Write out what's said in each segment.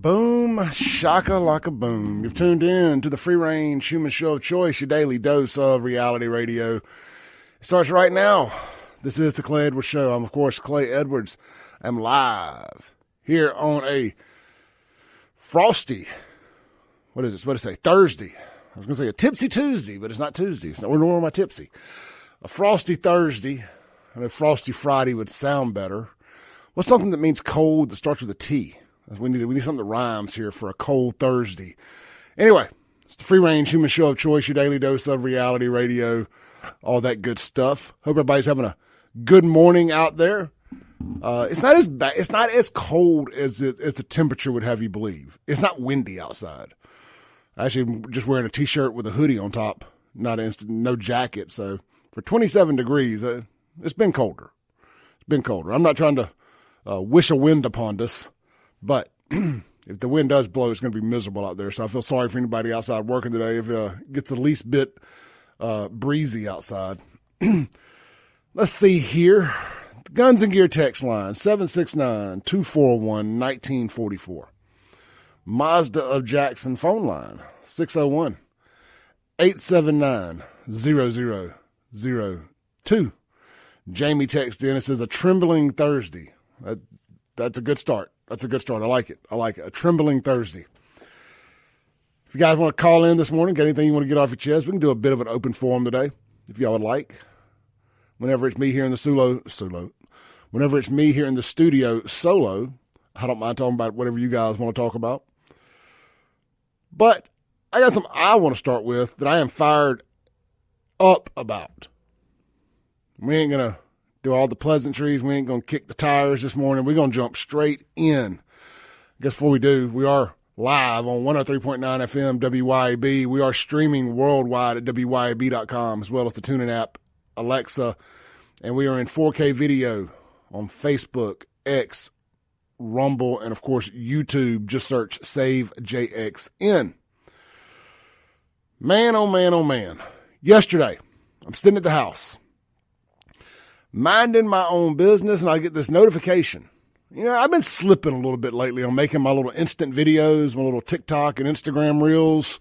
Boom, shaka laka boom. You've tuned in to the free range human show of choice, your daily dose of reality radio. It starts right now. This is the Clay Edwards Show. I'm, of course, Clay Edwards. I'm live here on a frosty, what did it say, Thursday. I was going to say a tipsy Tuesday, but it's not Tuesday. It's not, nor am I tipsy. A frosty Thursday. I know frosty Friday would sound better. What's something that means cold that starts with a T? We need something that rhymes here for a cold Thursday. Anyway, it's the free range human show of choice, your daily dose of reality radio, all that good stuff. Hope everybody's having a good morning out there. It's not as bad. It's not as cold as the temperature would have you believe. It's not windy outside. Actually, I'm just wearing a t-shirt with a hoodie on top, no jacket. So for 27 degrees, it's been colder. It's been colder. I'm not trying to wish a wind upon us. But if the wind does blow, it's going to be miserable out there. So I feel sorry for anybody outside working today if it gets the least bit breezy outside. Let's see here. The Guns and Gear text line, 769-241-1944. Mazda of Jackson phone line, 601-879-0002. Jamie texted in and says, a trembling Thursday. That's a good start. That's a good start. I like it. A trembling Thursday. If you guys want to call in this morning, got anything you want to get off your chest, we can do a bit of an open forum today, if y'all would like. Whenever it's me here in the whenever it's me here in the studio solo, I don't mind talking about whatever you guys want to talk about. But I got something I want to start with that I am fired up about. We ain't going to do all the pleasantries. We ain't going to kick the tires this morning. We're going to jump straight in. I guess before we do, we are live on 103.9 FM WYAB. We are streaming worldwide at WYAB.com as well as the TuneIn app, Alexa, and we are in 4K video on Facebook, X, Rumble, and of course YouTube. Just search Save JXN. Man, oh man, oh man. Yesterday, I'm sitting at the house, minding my own business, and I get this notification. You know, I've been slipping a little bit lately on making my little instant videos, my little TikTok and Instagram reels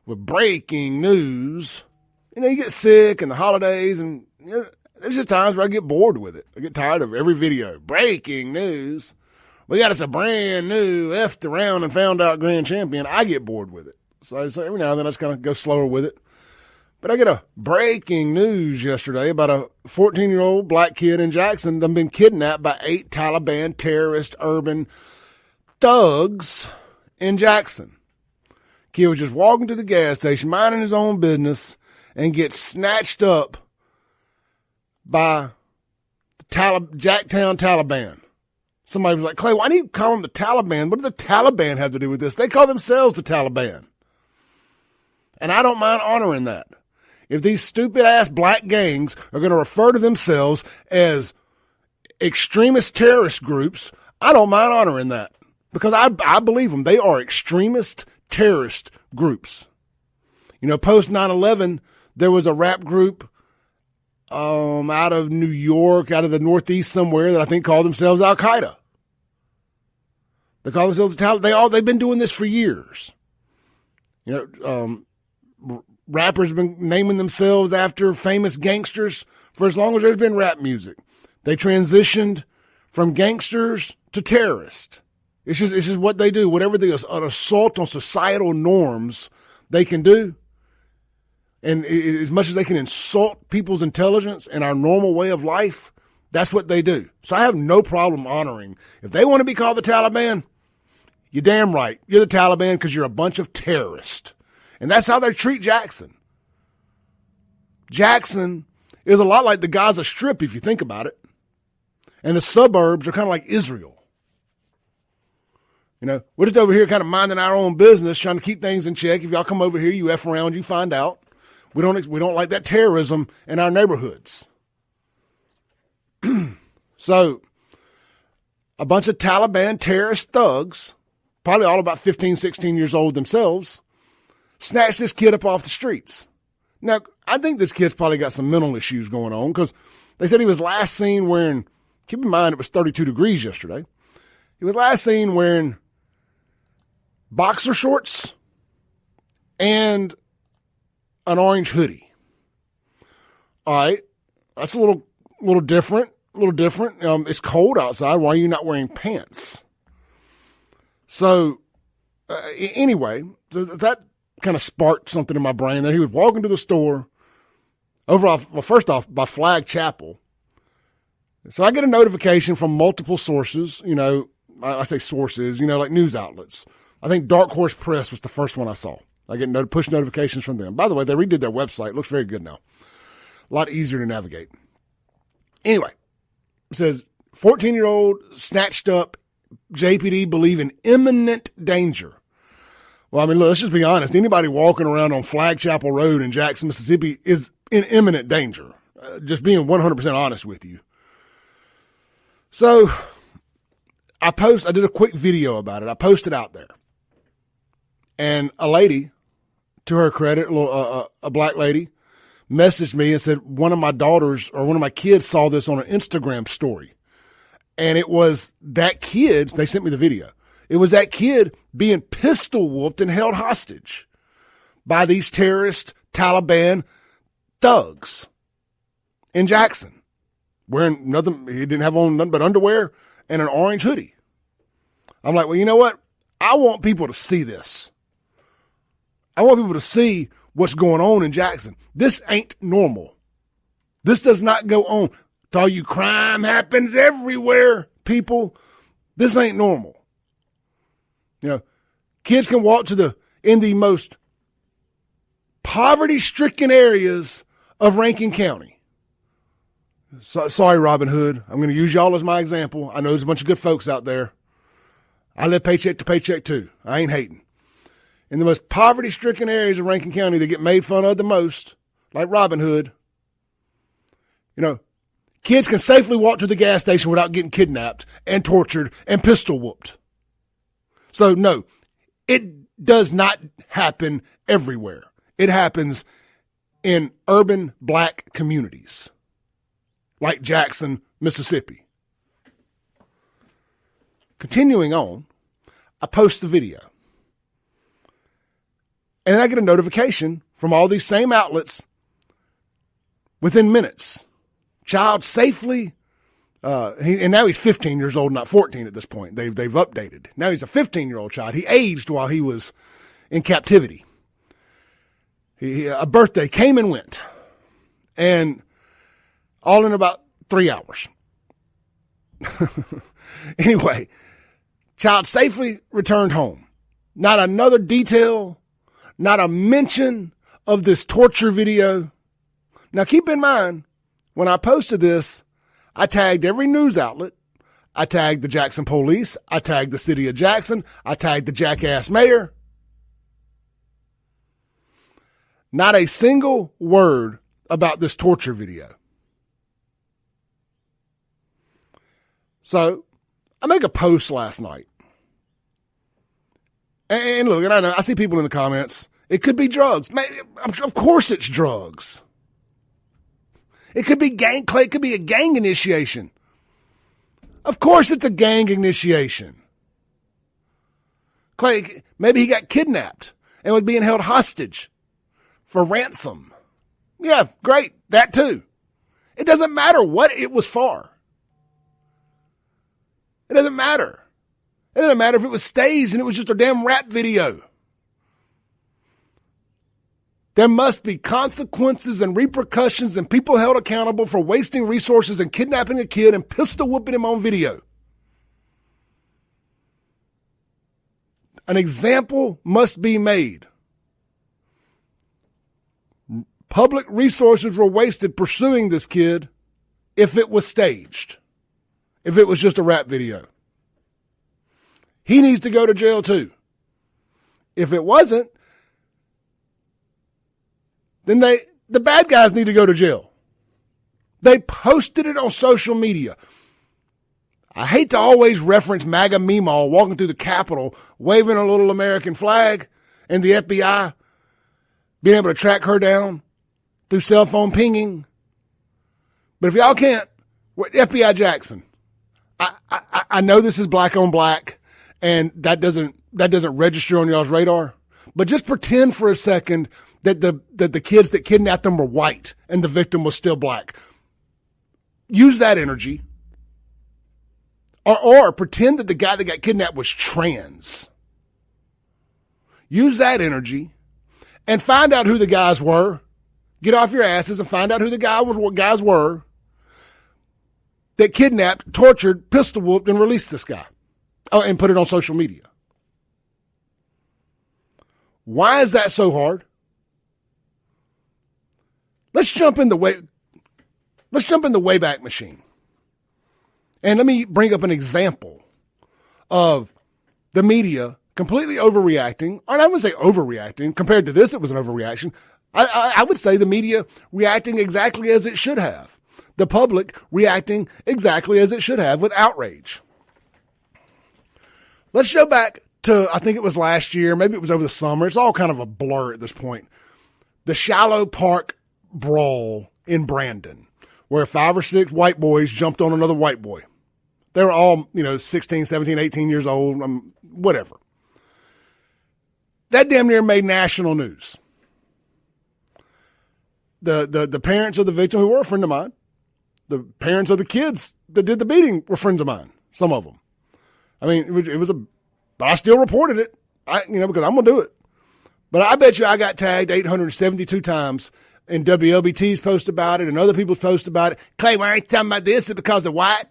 with breaking news. You know, you get sick in the holidays, and you know, there's just times where I get bored with it. I get tired of every video. Breaking news. We got us a brand new effed around and found out grand champion. I get bored with it. So every now and then I just kind of go slower with it. But I get a breaking news yesterday about a 14-year-old black kid in Jackson that's been kidnapped by 8 Taliban terrorist urban thugs in Jackson. Kid was just walking to the gas station, minding his own business, and gets snatched up by the Jacktown Taliban. Somebody was like, Clay, why do you call them the Taliban? What do the Taliban have to do with this? They call themselves the Taliban. And I don't mind honoring that. If these stupid-ass black gangs are going to refer to themselves as extremist terrorist groups, I don't mind honoring that because I believe them. They are extremist terrorist groups. You know, post 9/11, there was a rap group out of New York, out of the Northeast somewhere that I think called themselves Al-Qaeda. They call themselves Taliban. They've been doing this for years. You know, rappers have been naming themselves after famous gangsters for as long as there's been rap music. They transitioned from gangsters to terrorists. It's just what they do. Whatever an assault on societal norms they can do. And as much as they can insult people's intelligence and our normal way of life, that's what they do. So I have no problem honoring. If they want to be called the Taliban, you're damn right. You're the Taliban because you're a bunch of terrorists. And that's how they treat Jackson. Jackson is a lot like the Gaza Strip, if you think about it. And the suburbs are kind of like Israel. You know, we're just over here kind of minding our own business, trying to keep things in check. If y'all come over here, you F around, you find out. We don't like that terrorism in our neighborhoods. So, a bunch of Taliban terrorist thugs, probably all about 15, 16 years old themselves, snatched this kid up off the streets. Now, I think this kid's probably got some mental issues going on because they said he was last seen wearing, keep in mind it was 32 degrees yesterday. He was last seen wearing boxer shorts, and an orange hoodie. All right, that's a little different. It's cold outside. Why are you not wearing pants? So anyway, that kind of sparked something in my brain. That he was walking to the store first off by Flag Chapel. So I get a notification from multiple sources. I say sources. Like news outlets. I think Dark Horse Press was the first one I saw. I get push notifications from them. By the way, they redid their website. It looks very good now. A lot easier to navigate. Anyway, it says 14-year-old snatched up, JPD believe in imminent danger. Well, I mean, look, let's just be honest. Anybody walking around on Flag Chapel Road in Jackson, Mississippi is in imminent danger. Just being 100% honest with you. So I did a quick video about it. I posted out there. And a lady, to her credit, a black lady, messaged me and said one of my daughters or one of my kids saw this on an Instagram story. And it was that kid, they sent me the video. It was that kid being pistol whooped and held hostage by these terrorist Taliban thugs in Jackson. Wearing nothing, he didn't have on nothing but underwear and an orange hoodie. I'm like, well, you know what? I want people to see this. I want people to see what's going on in Jackson. This ain't normal. This does not go on. To all you crime happens everywhere, people. This ain't normal. Kids can walk in the most poverty-stricken areas of Rankin County. So, sorry, Robin Hood. I'm going to use y'all as my example. I know there's a bunch of good folks out there. I live paycheck to paycheck too. I ain't hating. In the most poverty-stricken areas of Rankin County that get made fun of the most, like Robin Hood, kids can safely walk to the gas station without getting kidnapped and tortured and pistol whooped. So, no, it does not happen everywhere. It happens in urban black communities like Jackson, Mississippi. Continuing on, I post the video. And I get a notification from all these same outlets within minutes. Child safely, and now he's 15 years old, not 14 at this point. They've updated. Now he's a 15-year-old child. He aged while he was in captivity. A birthday came and went, and all in about 3 hours. Anyway, child safely returned home. Not another detail, not a mention of this torture video. Now keep in mind, when I posted this, I tagged every news outlet. I tagged the Jackson police. I tagged the city of Jackson. I tagged the jackass mayor. Not a single word about this torture video. So I make a post last night. And look, and I know, I see people in the comments. It could be drugs. Of course it's drugs. It could be it could be a gang initiation. Of course it's a gang initiation. Clay, maybe he got kidnapped and was being held hostage for ransom. Yeah, great. That too. It doesn't matter what it was for. It doesn't matter. It doesn't matter if it was staged and it was just a damn rap video. There must be consequences and repercussions and people held accountable for wasting resources and kidnapping a kid and pistol whooping him on video. An example must be made. Public resources were wasted pursuing this kid if it was staged, if it was just a rap video. He needs to go to jail too. If it wasn't, then the bad guys need to go to jail. They posted it on social media. I hate to always reference MAGA Meemaw walking through the Capitol, waving a little American flag, and the FBI being able to track her down through cell phone pinging. But if y'all can't, FBI Jackson, I know this is black on black, and that doesn't that doesn't register on y'all's radar. But just pretend for a second that the kids that kidnapped them were white and the victim was still black. Use that energy. Or pretend that the guy that got kidnapped was trans. Use that energy and find out who the guys were. Get off your asses and find out who the guys were that kidnapped, tortured, pistol whooped, and released this guy. Oh, and put it on social media. Why is that so hard? Let's jump in the Wayback Machine. And let me bring up an example of the media completely overreacting. Or I wouldn't say overreacting. Compared to this, it was an overreaction. I would say the media reacting exactly as it should have. The public reacting exactly as it should have with outrage. Let's go back to, I think it was last year, maybe it was over the summer. It's all kind of a blur at this point. The Shallow Park brawl in Brandon, where 5 or 6 white boys jumped on another white boy. They were all, 16, 17, 18 years old, whatever. That damn near made national news. The parents of the victim, who were a friend of mine, the parents of the kids that did the beating were friends of mine, some of them. I mean, but I still reported it, because I'm going to do it. But I bet you I got tagged 872 times in WLBT's post about it and other people's posts about it. Clay, why aren't you talking about this? Is it because of white?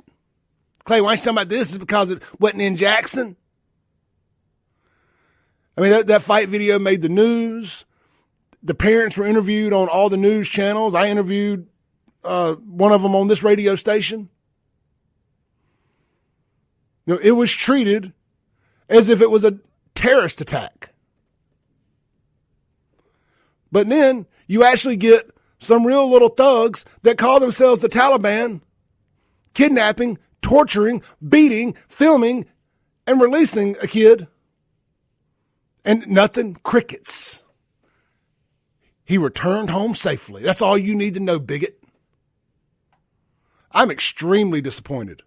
Clay, why aren't you talking about this? Is it because it wasn't in Jackson? I mean, that fight video made the news. The parents were interviewed on all the news channels. I interviewed one of them on this radio station. It was treated as if it was a terrorist attack. But then you actually get some real little thugs that call themselves the Taliban, kidnapping, torturing, beating, filming, and releasing a kid. And nothing, crickets. He returned home safely. That's all you need to know, bigot. I'm extremely disappointed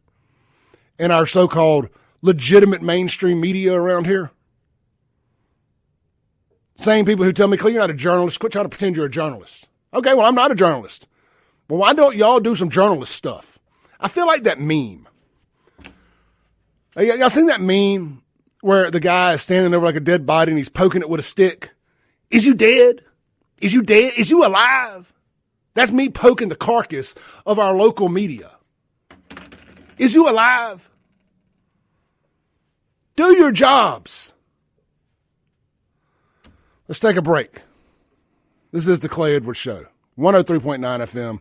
in our so-called legitimate mainstream media around here. Same people who tell me, Clay, you're not a journalist. Quit trying to pretend you're a journalist. Okay, well, I'm not a journalist. Well, why don't y'all do some journalist stuff? I feel like that meme. Y'all seen that meme where the guy is standing over like a dead body and he's poking it with a stick? Is you dead? Is you dead? Is you alive? That's me poking the carcass of our local media. Is you alive? Do your jobs. Let's take a break. This is the Clay Edwards Show. 103.9 FM,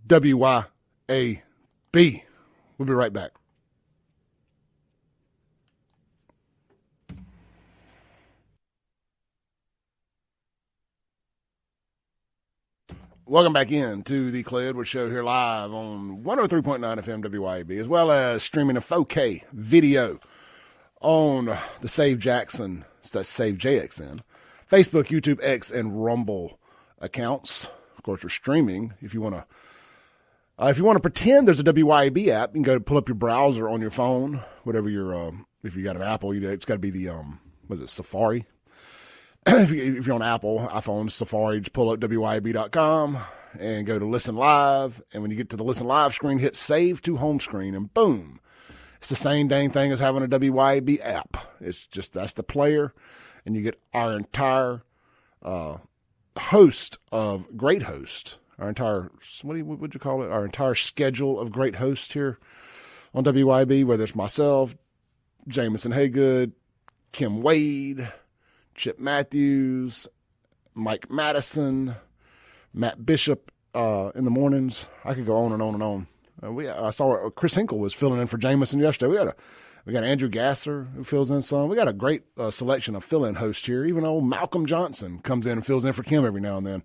WYAB. We'll be right back. Welcome back in to the Clay Edwards Show here live on 103.9 FM WYAB, as well as streaming a 4K video on the Save JXN, Facebook, YouTube, X, and Rumble accounts. Of course, we're streaming. If you want to pretend there's a WYAB app, you can go pull up your browser on your phone, whatever your if you got an Apple, it's got to be the Safari. If you're on Apple, iPhone, Safari, just pull up WYAB.com and go to Listen Live. And when you get to the Listen Live screen, hit Save to Home Screen, and boom. It's the same dang thing as having a WYAB app. It's just, that's the player, and you get our entire host of great hosts. Our entire, what would you call it? Our entire schedule of great hosts here on WYAB, whether it's myself, Jameson Haygood, Kim Wade, Chip Matthews, Mike Madison, Matt Bishop in the mornings. I could go on and on and on. I saw Chris Hinkle was filling in for Jameson yesterday. We got Andrew Gasser who fills in some. We got a great selection of fill-in hosts here. Even old Malcolm Johnson comes in and fills in for Kim every now and then.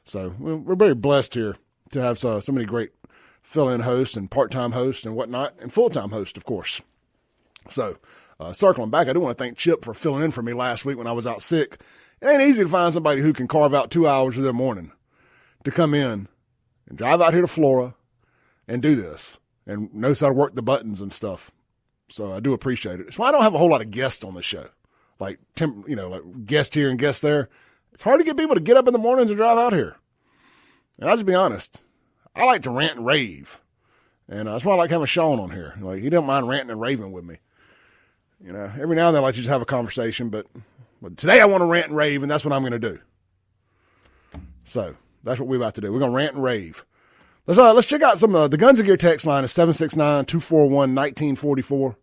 So we're very blessed here to have so many great fill-in hosts and part-time hosts and whatnot, and full-time hosts, of course. So circling back, I do want to thank Chip for filling in for me last week when I was out sick. It ain't easy to find somebody who can carve out 2 hours of their morning to come in and drive out here to Flora and do this and knows how to work the buttons and stuff. So I do appreciate it. That's why I don't have a whole lot of guests on the show, like guest here and guest there. It's hard to get people to get up in the mornings and drive out here. And I'll just be honest, I like to rant and rave. And that's why I like having Sean on here. Like, he don't mind ranting and raving with me. You know, every now and then I like to just have a conversation, but today I want to rant and rave, and that's what I'm going to do. So that's what we're about to do. We're going to rant and rave. Let's check out some of the Guns and Gear text line is 769-241-1944.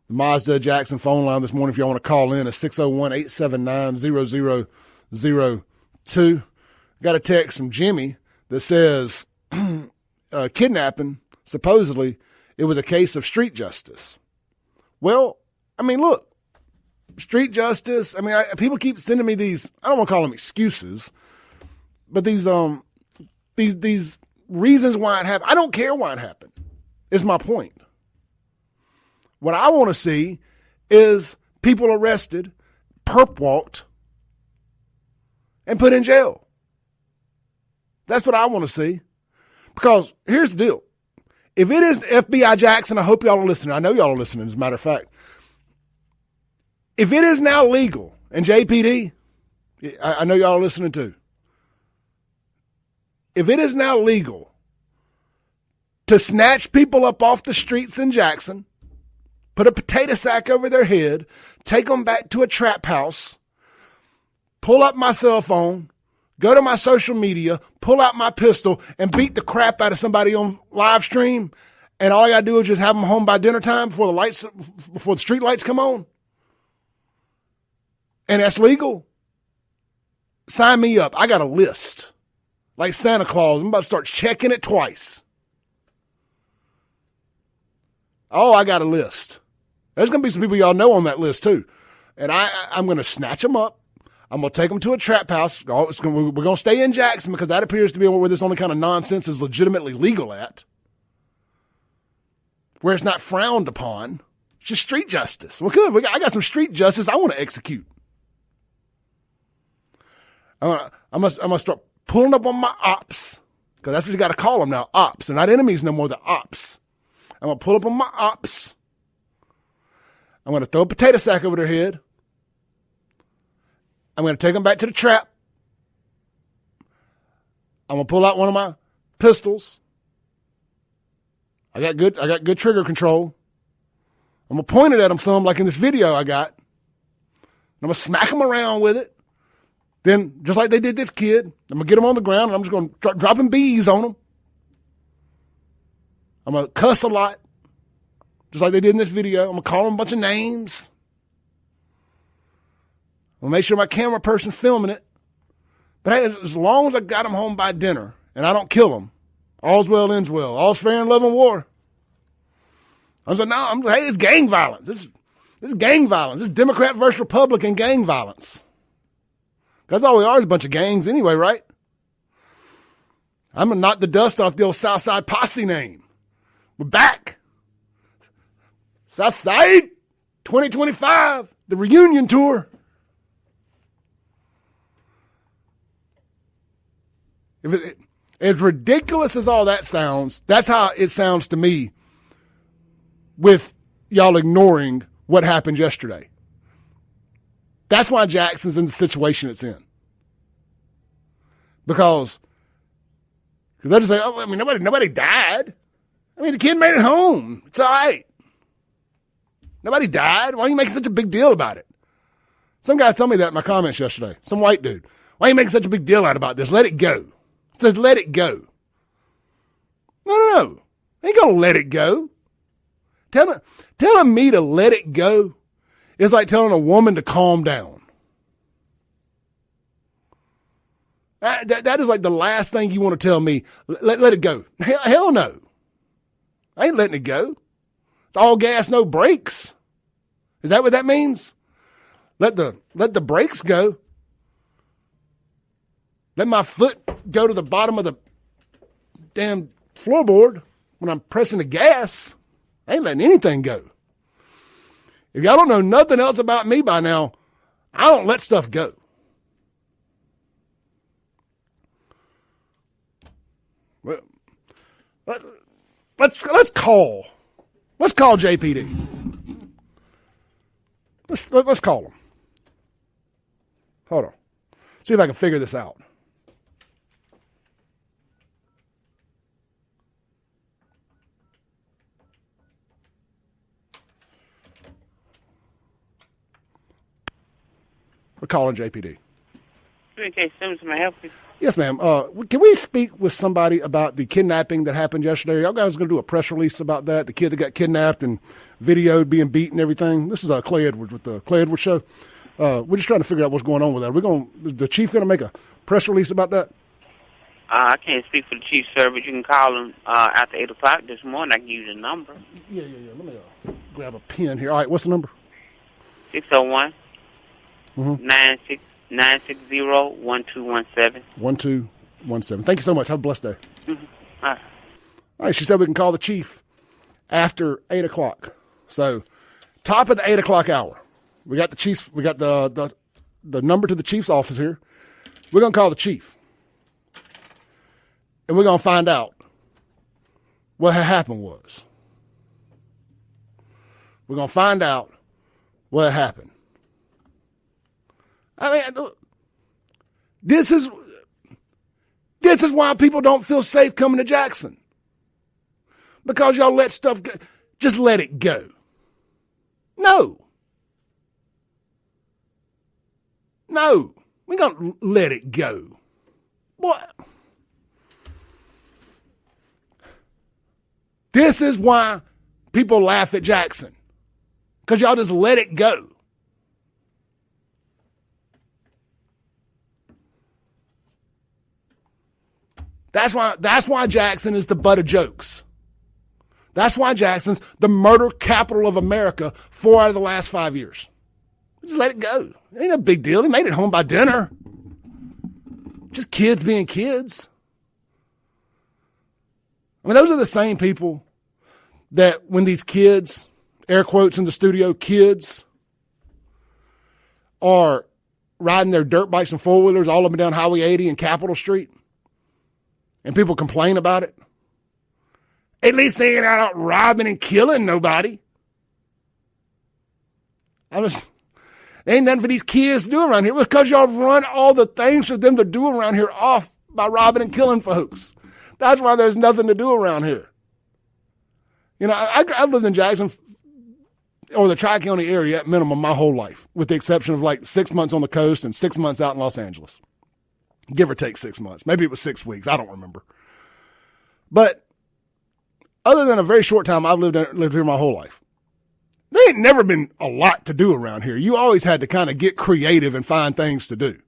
The Mazda Jackson phone line this morning, if y'all want to call in, is 601-879-0002. Got a text from Jimmy that says, kidnapping, supposedly, it was a case of street justice. Well, I mean, look, street justice, I mean, people keep sending me these, I don't want to call them excuses, but these reasons why it happened. I don't care why it happened, is my point. What I want to see is people arrested, perp walked, and put in jail. That's what I want to see. Because here's the deal. If it is FBI Jackson, I hope y'all are listening. I know y'all are listening, as a matter of fact. If it is now legal, and JPD, I know y'all are listening too. If it is now legal to snatch people up off the streets in Jackson, put a potato sack over their head, take them back to a trap house, pull up my cell phone, go to my social media, pull out my pistol, and beat the crap out of somebody on live stream, and all I got to do is just have them home by dinner time before the street lights come on, and that's legal, sign me up. I got a list. Like Santa Claus, I'm about to start checking it twice. Oh, I got a list. There's going to be some people y'all know on that list too. And I'm going to snatch them up. I'm going to take them to a trap house. We're going to stay in Jackson because that appears to be where this only kind of nonsense is legitimately legal at. Where it's not frowned upon. It's just street justice. Well, good. I got some street justice I want to execute. I'm going to start pulling up on my ops, because that's what you got to call them now, ops. They're not enemies no more, they're ops. I'm going to pull up on my ops. I'm going to throw a potato sack over their head. I'm going to take them back to the trap. I'm going to pull out one of my pistols. I got good trigger control. I'm going to point it at them some, like in this video I got. I'm going to smack them around with it. Then, just like they did this kid, I'm going to get them on the ground, and I'm just going to dropping bees on them. I'm going to cuss a lot, just like they did in this video. I'm going to call them a bunch of names. I'm going to make sure my camera person's filming it. But hey, as long as I got them home by dinner, and I don't kill them, all's well ends well. All's fair in love and war. Hey, it's gang violence. This is gang violence. This is Democrat versus Republican gang violence. That's all we are is a bunch of gangs anyway, right? I'm going to knock the dust off the old Southside Posse name. We're back. Southside 2025, the reunion tour. As ridiculous as all that sounds, that's how it sounds to me with y'all ignoring what happened yesterday. That's why Jackson's in the situation it's in. Because they just say, oh, I mean, nobody died. I mean, the kid made it home. It's all right. Nobody died. Why are you making such a big deal about it? Some guy told me that in my comments yesterday. Some white dude. Why are you making such a big deal out about this? Let it go. It says, let it go. No. I ain't going to let it go. Telling me to let it go is like telling a woman to calm down. That is like the last thing you want to tell me. Let it go. Hell no. I ain't letting it go. It's all gas, no brakes. Is that what that means? Let the brakes go. Let my foot go to the bottom of the damn floorboard when I'm pressing the gas. I ain't letting anything go. If y'all don't know nothing else about me by now, I don't let stuff go. Well, let's call JPD. Let's call him. Hold on. See if I can figure this out. We're calling JPD. Okay, Simmons, may I help you? Yes, ma'am. Can we speak with somebody about the kidnapping that happened yesterday? Y'all guys going to do a press release about that? The kid that got kidnapped and videoed being beat and everything. This is Clay Edwards with the Clay Edwards Show. We're just trying to figure out what's going on with that. Is the chief going to make a press release about that? I can't speak for the chief, sir, but you can call him after 8 o'clock this morning. I can give you the number. Yeah. Let me grab a pen here. All right, what's the number? 601 960 1217. 1217. Thank you so much. Have a blessed day. Mm-hmm. All right, she said we can call the chief after 8 o'clock. So, top of the 8 o'clock hour. We got the chief. We got the number to the chief's office here. We're going to call the chief. And we're going to find out what had happened was. We're going to find out what happened. I mean, this is why people don't feel safe coming to Jackson. Because y'all let stuff go. Just let it go. No, we're going to let it go. What? This is why people laugh at Jackson. Because y'all just let it go. That's why Jackson is the butt of jokes. That's why Jackson's the murder capital of America 4 out of the last 5 years. Just let it go. It ain't a big deal. He made it home by dinner. Just kids being kids. I mean, those are the same people that when these kids, air quotes in the studio, kids, are riding their dirt bikes and four-wheelers all up and down Highway 80 and Capitol Street, and people complain about it. At least they ain't out robbing and killing nobody. Ain't nothing for these kids to do around here because y'all run all the things for them to do around here off by robbing and killing folks. That's why there's nothing to do around here. You know, I've lived in Jackson or the Tri-County area at minimum my whole life, with the exception of like 6 months on the coast and 6 months out in Los Angeles. Give or take 6 months. Maybe it was 6 weeks. I don't remember. But other than a very short time, I've lived here my whole life. There ain't never been a lot to do around here. You always had to kind of get creative and find things to do.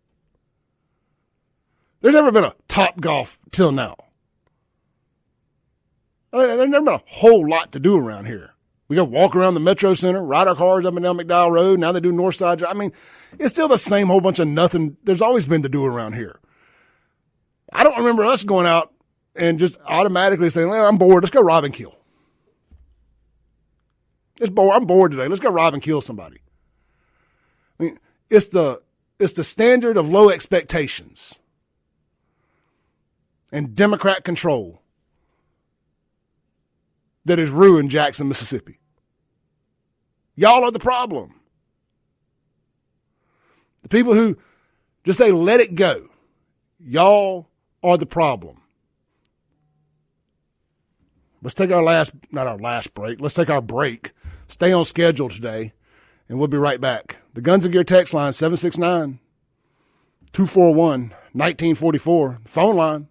There's never been a Topgolf till now. There's never been a whole lot to do around here. We go walk around the Metro Center, ride our cars up and down McDowell Road. Now they do North Side. I mean, it's still the same whole bunch of nothing. There's always been to do around here. I don't remember us going out and just automatically saying, well, I'm bored. Let's go rob and kill. I'm bored today. Let's go rob and kill somebody. I mean, it's the standard of low expectations and Democrat control that has ruined Jackson, Mississippi. Y'all are the problem. The people who just say, let it go. Y'all are the problem. Let's take not our last break. Let's take our break. Stay on schedule today, and we'll be right back. The Guns and Gear text line, 769-241-1944. Phone line,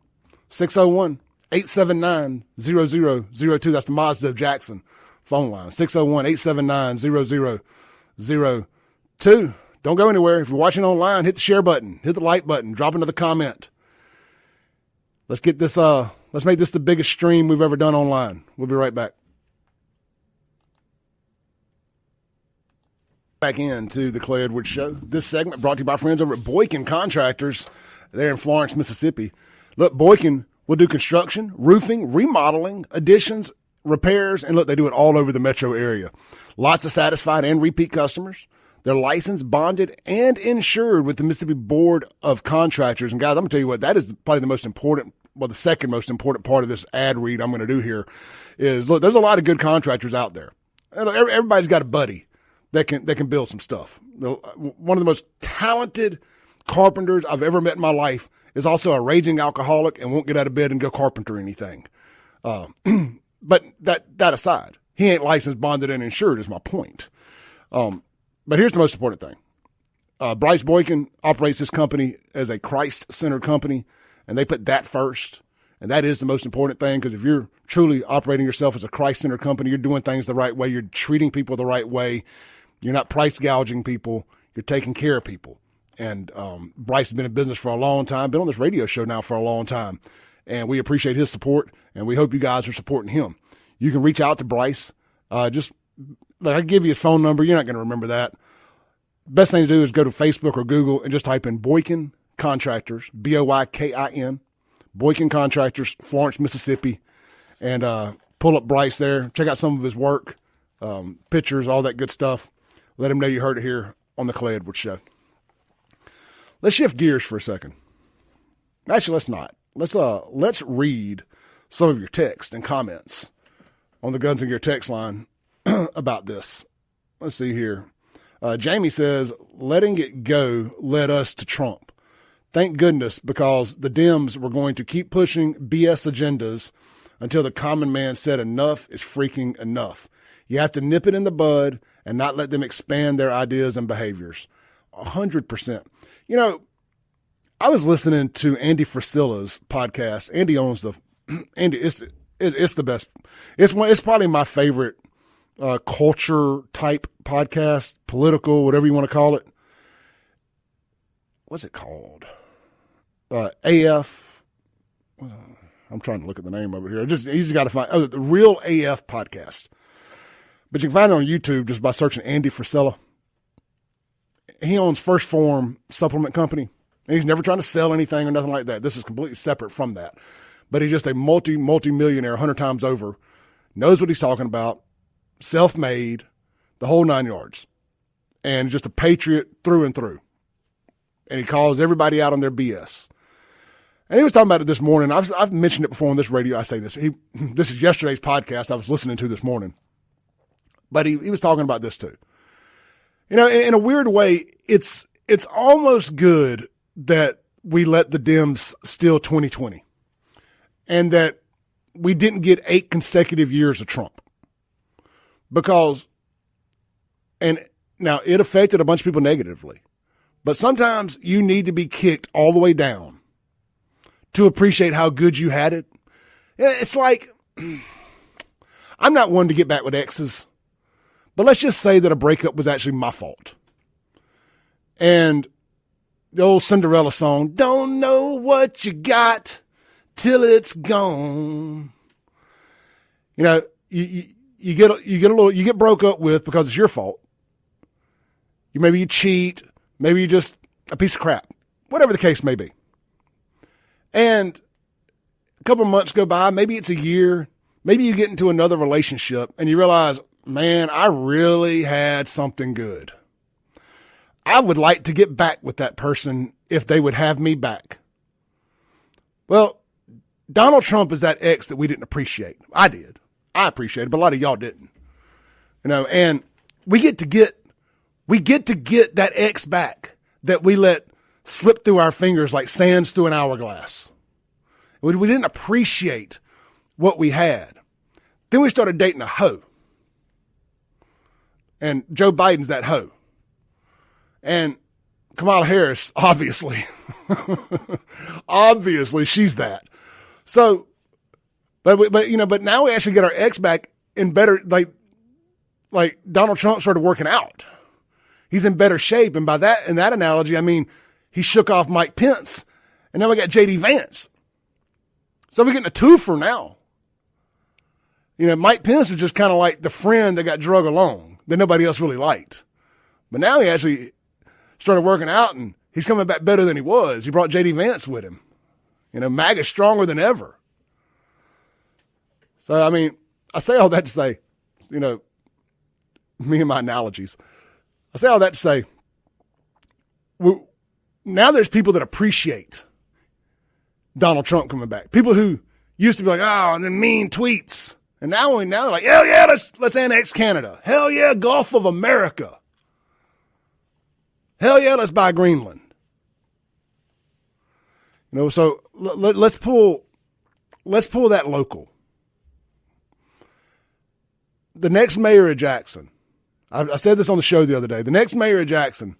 601-879-0002. That's the Mazda of Jackson phone line, 601-879-0002. Don't go anywhere. If you're watching online, hit the share button, hit the like button, drop another comment. Let's get this, let's make this the biggest stream we've ever done online. We'll be right back. Back into the Clay Edwards Show. This segment brought to you by friends over at Boykin Contractors. They're in Florence, Mississippi. Look, Boykin will do construction, roofing, remodeling, additions, repairs, and look, they do it all over the metro area. Lots of satisfied and repeat customers. They're licensed, bonded, and insured with the Mississippi Board of Contractors. And guys, I'm going to tell you what, that is probably the most important, well, the second most important part of this ad read I'm going to do here is, look, there's a lot of good contractors out there. Everybody's got a buddy that can build some stuff. One of the most talented carpenters I've ever met in my life is also a raging alcoholic and won't get out of bed and go carpenter anything. But that aside, he ain't licensed, bonded, and insured is my point. But here's the most important thing. Bryce Boykin operates this company as a Christ-centered company, and they put that first. And that is the most important thing, because if you're truly operating yourself as a Christ-centered company, you're doing things the right way, you're treating people the right way, you're not price gouging people, you're taking care of people. And Bryce has been in business for a long time, been on this radio show now for a long time. And we appreciate his support, and we hope you guys are supporting him. You can reach out to Bryce. Just like I give you his phone number. You're not going to remember that. Best thing to do is go to Facebook or Google and just type in Boykin Contractors, Boykin, Boykin Contractors, Florence, Mississippi, and pull up Bryce there. Check out some of his work, pictures, all that good stuff. Let him know you heard it here on the Clay Edwards Show. Let's shift gears for a second. Actually, let's not. Let's read some of your text and comments on the Guns and Gear text line about this. Let's see here. Jamie says, letting it go led us to Trump. Thank goodness, because the Dems were going to keep pushing BS agendas until the common man said enough is freaking enough. You have to nip it in the bud and not let them expand their ideas and behaviors. 100%. You know, I was listening to Andy Frisella's podcast. Andy owns Andy. It's the best. It's probably my favorite culture type podcast, political, whatever you want to call it. What's it called? AF. I'm trying to look at the name of it here. You just got to find the Real AF podcast. But you can find it on YouTube just by searching Andy Frisella. He owns First Form Supplement Company. And he's never trying to sell anything or nothing like that. This is completely separate from that. But he's just a multi-millionaire 100 times over. Knows what he's talking about. Self-made. The whole 9 yards. And just a patriot through and through. And he calls everybody out on their BS. And he was talking about it this morning. I've mentioned it before on this radio. I say this. This is yesterday's podcast I was listening to this morning. But he was talking about this too. You know, in a weird way, it's almost good that we let the Dems steal 2020 and that we didn't get 8 consecutive years of Trump, because, and now it affected a bunch of people negatively, but sometimes you need to be kicked all the way down to appreciate how good you had it. It's like, I'm not one to get back with exes, but let's just say that a breakup was actually my fault. And the old Cinderella song, don't know what you got till it's gone. You know, you get broke up with because it's your fault. Maybe you cheat. Maybe you're just a piece of crap. Whatever the case may be. And a couple of months go by. Maybe it's a year. Maybe you get into another relationship and you realize, man, I really had something good. I would like to get back with that person if they would have me back. Well, Donald Trump is that ex that we didn't appreciate. I did. I appreciated, but a lot of y'all didn't. You know, and we get to get that ex back that we let slip through our fingers like sands through an hourglass. We didn't appreciate what we had. Then we started dating a hoe. And Joe Biden's that hoe. And Kamala Harris, obviously, she's that. So, but now we actually get our ex back in better, like Donald Trump started working out. He's in better shape. And in that analogy, I mean, he shook off Mike Pence and now we got JD Vance. So we're getting a twofer now. You know, Mike Pence was just kind of like the friend that got drug along that nobody else really liked. But now he actually started working out and he's coming back better than he was. He brought JD Vance with him. You know, MAGA's stronger than ever. So, I mean, I say all that to say, you know, me and my analogies. I say all that to say, now there's people that appreciate Donald Trump coming back. People who used to be like, oh, and then mean tweets. And now they're like, hell yeah, let's annex Canada. Hell yeah, Gulf of America. Hell yeah, let's buy Greenland. So let's pull that local. The next mayor of Jackson, I said this on the show the other day, the next mayor of Jackson,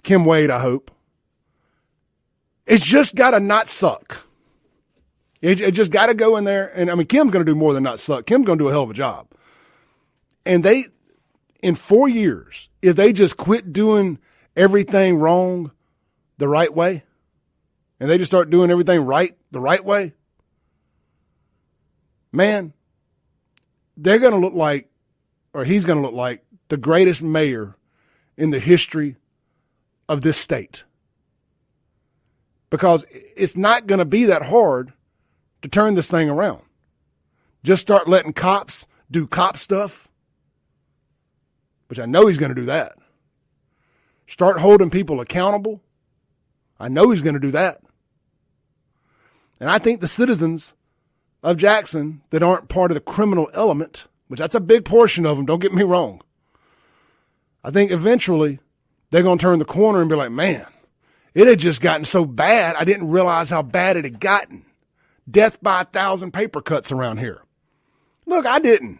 Kim Wade, I hope, it's just got to not suck. It just got to go in there. And I mean, Kim's going to do more than not suck. Kim's going to do a hell of a job. And in 4 years, if they just quit doing everything wrong the right way, and they just start doing everything right the right way, man, they're going to look like, or he's going to look like, the greatest mayor in the history of this state. Because it's not going to be that hard to turn this thing around. Just start letting cops do cop stuff, which I know he's going to do that. Start holding people accountable. I know he's going to do that. And I think the citizens of Jackson that aren't part of the criminal element, which that's a big portion of them, don't get me wrong, I think eventually they're going to turn the corner and be like, man, it had just gotten so bad, I didn't realize how bad it had gotten. Death by 1,000 paper cuts around here. Look, I didn't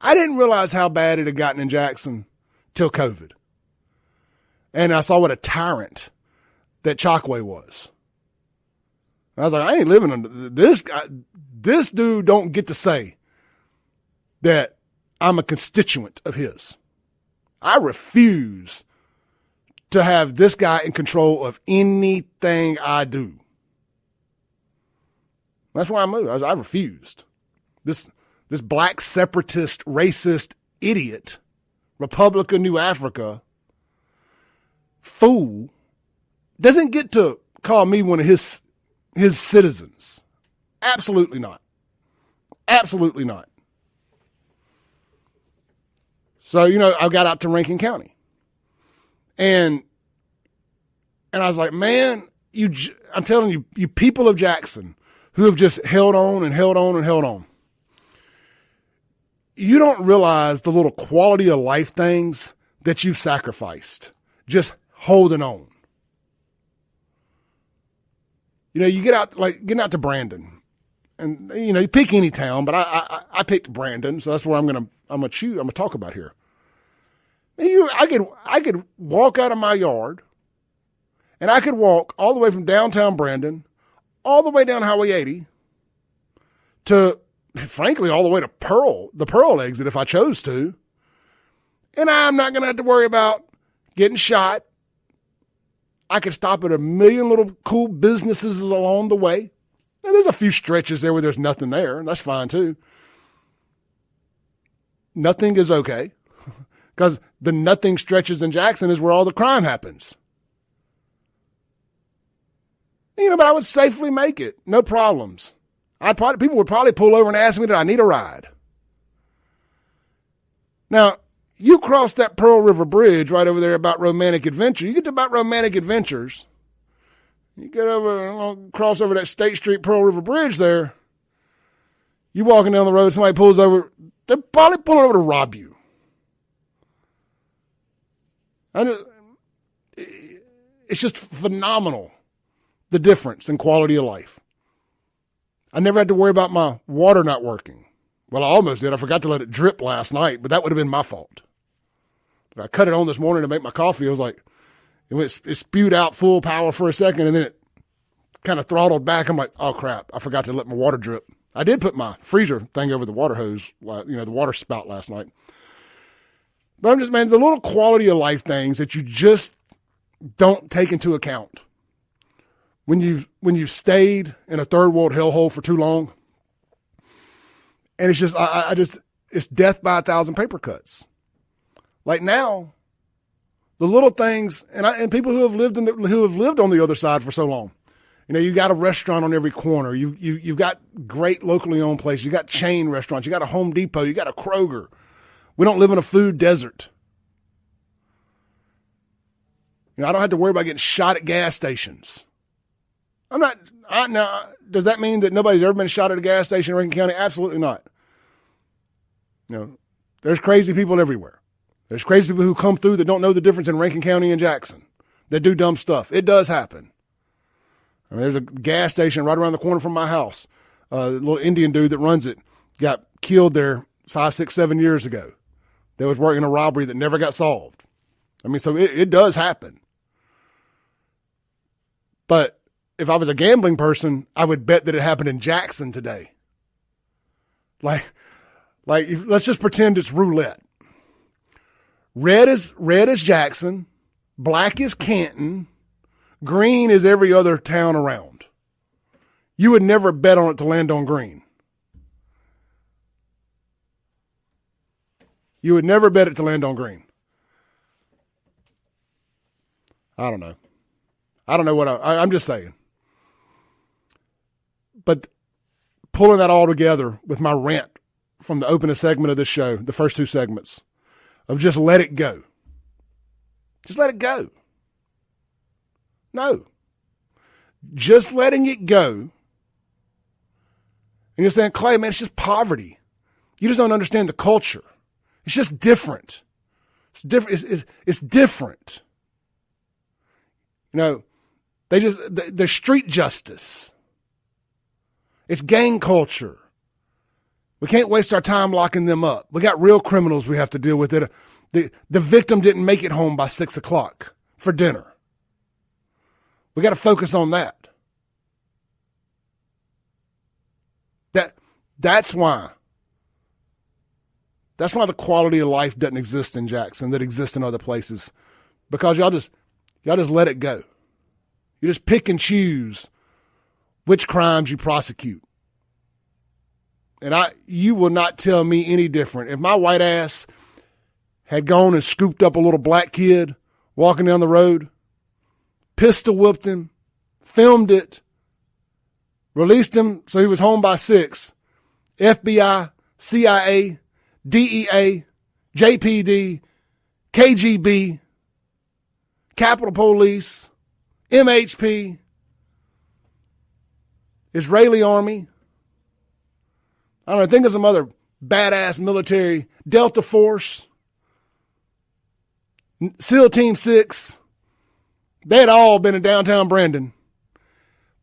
realize how bad it had gotten in Jackson till COVID. And I saw what a tyrant that Chokwe was. I was like, I ain't living under this guy. This dude don't get to say that I'm a constituent of his. I refuse to have this guy in control of anything I do. That's why I moved. I refused. This black separatist, racist idiot, Republic of New Africa fool doesn't get to call me one of his citizens. Absolutely not. Absolutely not. So, I got out to Rankin County. And I was like, man, I'm telling you, you people of Jackson who have just held on and held on and held on. You don't realize the little quality of life things that you've sacrificed just holding on. You get out, like getting out to Brandon, and you pick any town, but I picked Brandon, so that's where I'm gonna talk about here. And I could walk out of my yard, and I could walk all the way from downtown Brandon, all the way down Highway 80, to frankly all the way to the Pearl exit if I chose to, and I'm not gonna have to worry about getting shot. I could stop at a million little cool businesses along the way. And there's a few stretches there where there's nothing there, and that's fine too. Nothing is okay, because the nothing stretches in Jackson is where all the crime happens. But I would safely make it, no problems. People would probably pull over and ask me, did I need a ride? Now, you cross that Pearl River Bridge right over there about Romantic Adventure. You get to about Romantic Adventures. You get over, cross over that State Street Pearl River Bridge there. You walking down the road, somebody pulls over. They're probably pulling over to rob you. It's just phenomenal, the difference in quality of life. I never had to worry about my water not working. Well, I almost did. I forgot to let it drip last night, but that would have been my fault. I cut it on this morning to make my coffee. It was like, it spewed out full power for a second, and then it kind of throttled back. I'm like, oh, crap. I forgot to let my water drip. I did put my freezer thing over the water hose, the water spout last night. But I'm just, man, the little quality of life things that you just don't take into account when you've stayed in a third world hellhole for too long. And it's just, it's death by 1,000 paper cuts. Like now, the little things, and people who have lived on the other side for so long. You got a restaurant on every corner. You've got great locally owned places. You got chain restaurants. You got a Home Depot. You got a Kroger. We don't live in a food desert. I don't have to worry about getting shot at gas stations. Now, does that mean that nobody's ever been shot at a gas station in Rankin County? Absolutely not. There's crazy people everywhere. There's crazy people who come through that don't know the difference in Rankin County and Jackson, that do dumb stuff. It does happen. I mean, there's a gas station right around the corner from my house. The little Indian dude that runs it got killed there 5, 6, 7 years ago. They was working a robbery that never got solved. I mean, so it does happen. But if I was a gambling person, I would bet that it happened in Jackson today. Like let's just pretend it's roulette. Red is Jackson, black is Canton, green is every other town around. You would never bet on it to land on green. You would never bet it to land on green. I don't know. I don't know what I'm just saying. But pulling that all together with my rant from the opening segment of this show, the first 2 segments, of just let it go. Just let it go. No. Just letting it go. And you're saying, Clay, man, it's just poverty. You just don't understand the culture. It's just different. It's different. It's different. You know, they're street justice. It's gang culture. We can't waste our time locking them up. We got real criminals we have to deal with. The victim didn't make it home by 6 o'clock for dinner. We got to focus on that. That's why. That's why the quality of life doesn't exist in Jackson that exists in other places. Because y'all just let it go. You just pick and choose which crimes you prosecute. And you will not tell me any different. If my white ass had gone and scooped up a little black kid walking down the road, pistol whipped him, filmed it, released him so he was home by 6, FBI, CIA, DEA, JPD, KGB, Capitol Police, MHP, Israeli Army, I don't know, think of some other badass military, Delta Force, SEAL Team 6. They had all been in downtown Brandon,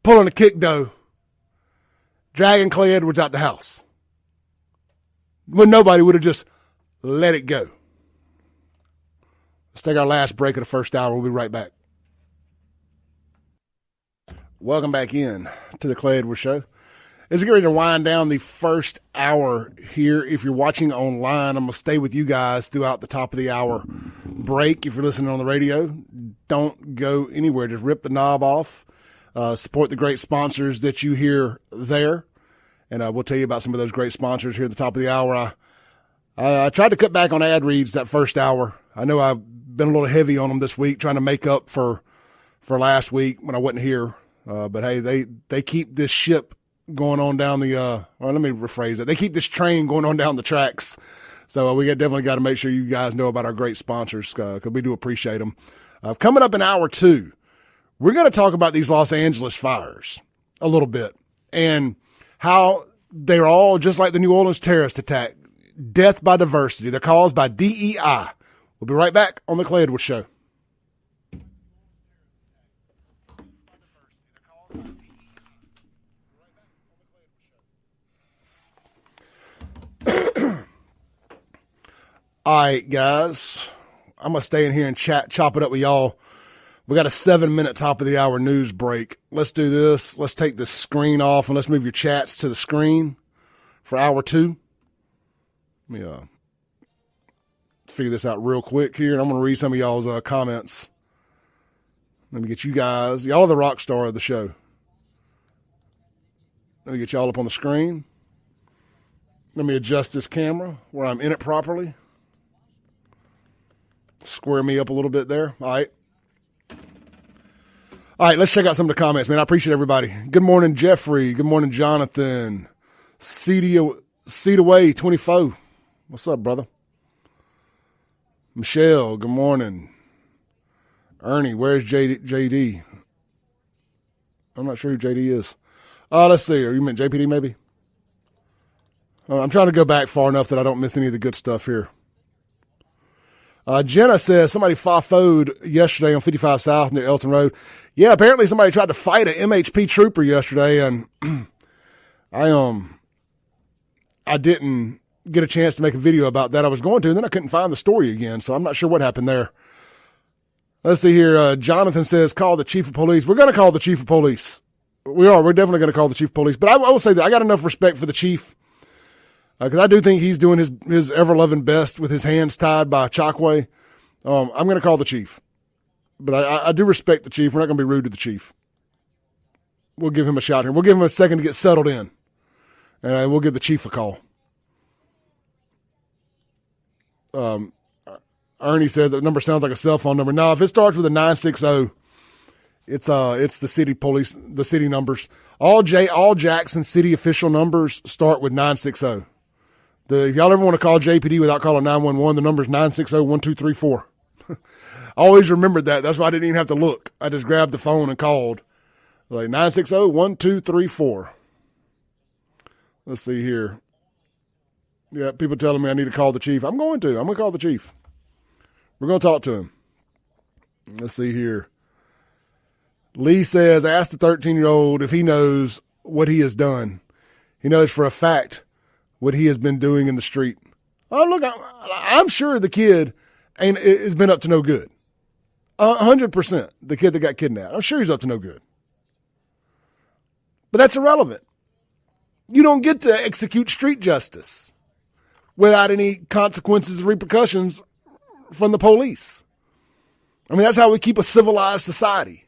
pulling a kick dough, dragging Clay Edwards out the house. When nobody would have just let it go. Let's take our last break of the first hour. We'll be right back. Welcome back in to the Clay Edwards Show. As we get ready to wind down the first hour here, if you're watching online, I'm going to stay with you guys throughout the top of the hour break. If you're listening on the radio, don't go anywhere. Just rip the knob off. Support the great sponsors that you hear there. And we'll tell you about some of those great sponsors here at the top of the hour. I tried to cut back on ad reads that first hour. I know I've been a little heavy on them this week, trying to make up for last week when I wasn't here. But, hey, they keep this ship going on down the well, let me rephrase it. They keep this train going on down the tracks. So we definitely got to make sure you guys know about our great sponsors because we do appreciate them. Coming up in hour 2, we're going to talk about these Los Angeles fires a little bit and how they're all just like the New Orleans terrorist attack, death by diversity. They're caused by DEI. We'll be right back on the Clay Edwards Show. All right, guys, I'm going to stay in here and chop it up with y'all. We got a 7-minute top of the hour news break. Let's do this. Let's take the screen off and let's move your chats to the screen for hour 2. Let me figure this out real quick here. And I'm going to read some of y'all's comments. Let me get you guys. Y'all are the rock star of the show. Let me get y'all up on the screen. Let me adjust this camera where I'm in it properly. Square me up a little bit there. All right. All right, let's check out some of the comments, man. I appreciate everybody. Good morning, Jeffrey. Good morning, Jonathan. Seed away 24. What's up, brother? Michelle, good morning. Ernie, where's JD? I'm not sure who JD is. Let's see. You meant JPD maybe? I'm trying to go back far enough that I don't miss any of the good stuff here. Jenna says somebody FAFO'd yesterday on 55 South near Elton Road. Yeah, apparently somebody tried to fight an MHP trooper yesterday, and I didn't get a chance to make a video about that. I was going to, and then I couldn't find the story again, so I'm not sure what happened there. Let's see here. Jonathan says, call the chief of police. We're going to call the chief of police. We are. We're definitely going to call the chief of police. But I will say that I got enough respect for the chief because I do think he's doing his ever-loving best with his hands tied by Chokwe. I'm going to call the chief. But I do respect the chief. We're not going to be rude to the chief. We'll give him a shot here. We'll give him a second to get settled in. And we'll give the chief a call. Ernie says the number sounds like a cell phone number. No, if it starts with a 960, it's the city police, the city numbers. All Jackson city official numbers start with 960. If y'all ever want to call JPD without calling 911, the number is 960-1234. I always remembered that. That's why I didn't even have to look. I just grabbed the phone and called. Like 960-1234. Let's see here. Yeah, people telling me I need to call the chief. I'm going to call the chief. We're going to talk to him. Let's see here. Lee says, ask the 13-year-old if he knows what he has done. He knows for a fact what he has been doing in the street. Oh, look, I'm sure the kid has been up to no good. 100%, the kid that got kidnapped. I'm sure he's up to no good. But that's irrelevant. You don't get to execute street justice without any consequences and repercussions from the police. I mean, that's how we keep a civilized society.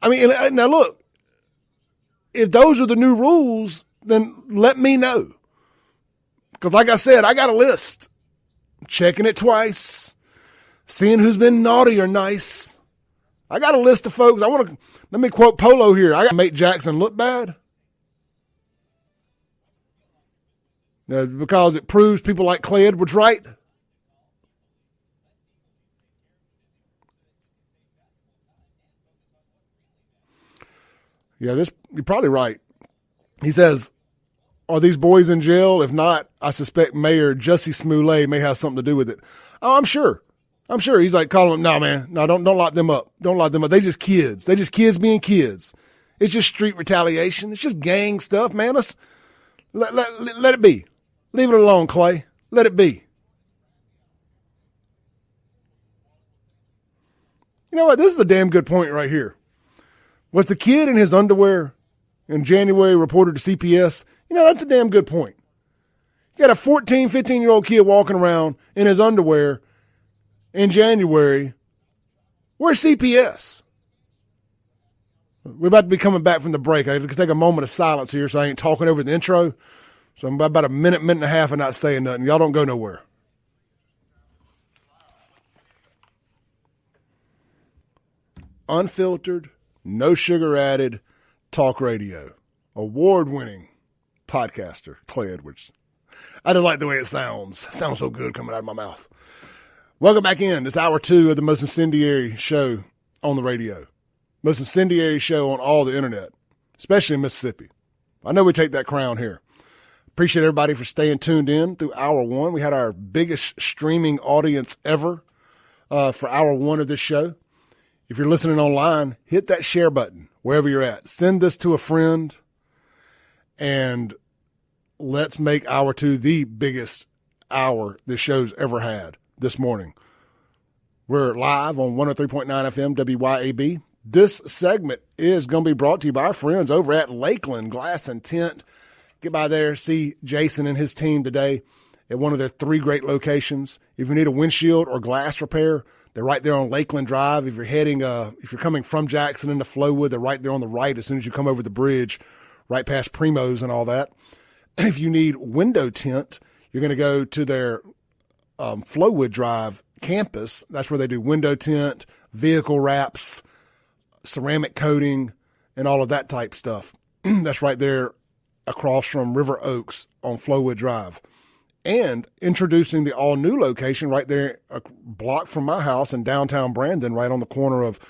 I mean, now look, if those are the new rules, then let me know. Because like I said, I got a list. Checking it twice, seeing who's been naughty or nice. I got a list of folks. Let me quote Polo here. I got to make Jackson look bad. Because it proves people like Clay Edwards right. Yeah, you're probably right. He says, are these boys in jail? If not, I suspect Mayor Jussie Smollett may have something to do with it. Oh, I'm sure. He's like calling them, no, man. No, don't lock them up. Don't lock them up. They just kids. They just kids being kids. It's just street retaliation. It's just gang stuff, man. Let it be. Leave it alone, Clay. Let it be. You know what? This is a damn good point right here. Was the kid in his underwear in January reported to CPS? You know, that's a damn good point. You got a 14, 15-year-old kid walking around in his underwear in January. Where's CPS? We're about to be coming back from the break. I could take a moment of silence here so I ain't talking over the intro. So I'm about a minute and a half of not saying nothing. Y'all don't go nowhere. Unfiltered, no sugar added, talk radio. Award-winning podcaster, Clay Edwards. I just like the way it sounds. It sounds so good coming out of my mouth. Welcome back in. It's hour 2 of the most incendiary show on the radio. Most incendiary show on all the internet, especially in Mississippi. I know we take that crown here. Appreciate everybody for staying tuned in through hour 1. We had our biggest streaming audience ever for hour 1 of this show. If you're listening online, hit that share button wherever you're at. Send this to a friend, and let's make hour 2 the biggest hour this show's ever had this morning. We're live on 103.9 FM WYAB. This segment is going to be brought to you by our friends over at Lakeland Glass and Tint. Get by there, see Jason and his team today at one of their 3 great locations. If you need a windshield or glass repair, they're right there on Lakeland Drive. If you're coming from Jackson into Flowood, they're right there on the right as soon as you come over the bridge, right past Primo's and all that. If you need window tint, you're going to go to their Flowood Drive campus. That's where they do window tint, vehicle wraps, ceramic coating, and all of that type stuff. That's right there across from River Oaks on Flowood Drive. And introducing the all-new location right there a block from my house in downtown Brandon, right on the corner of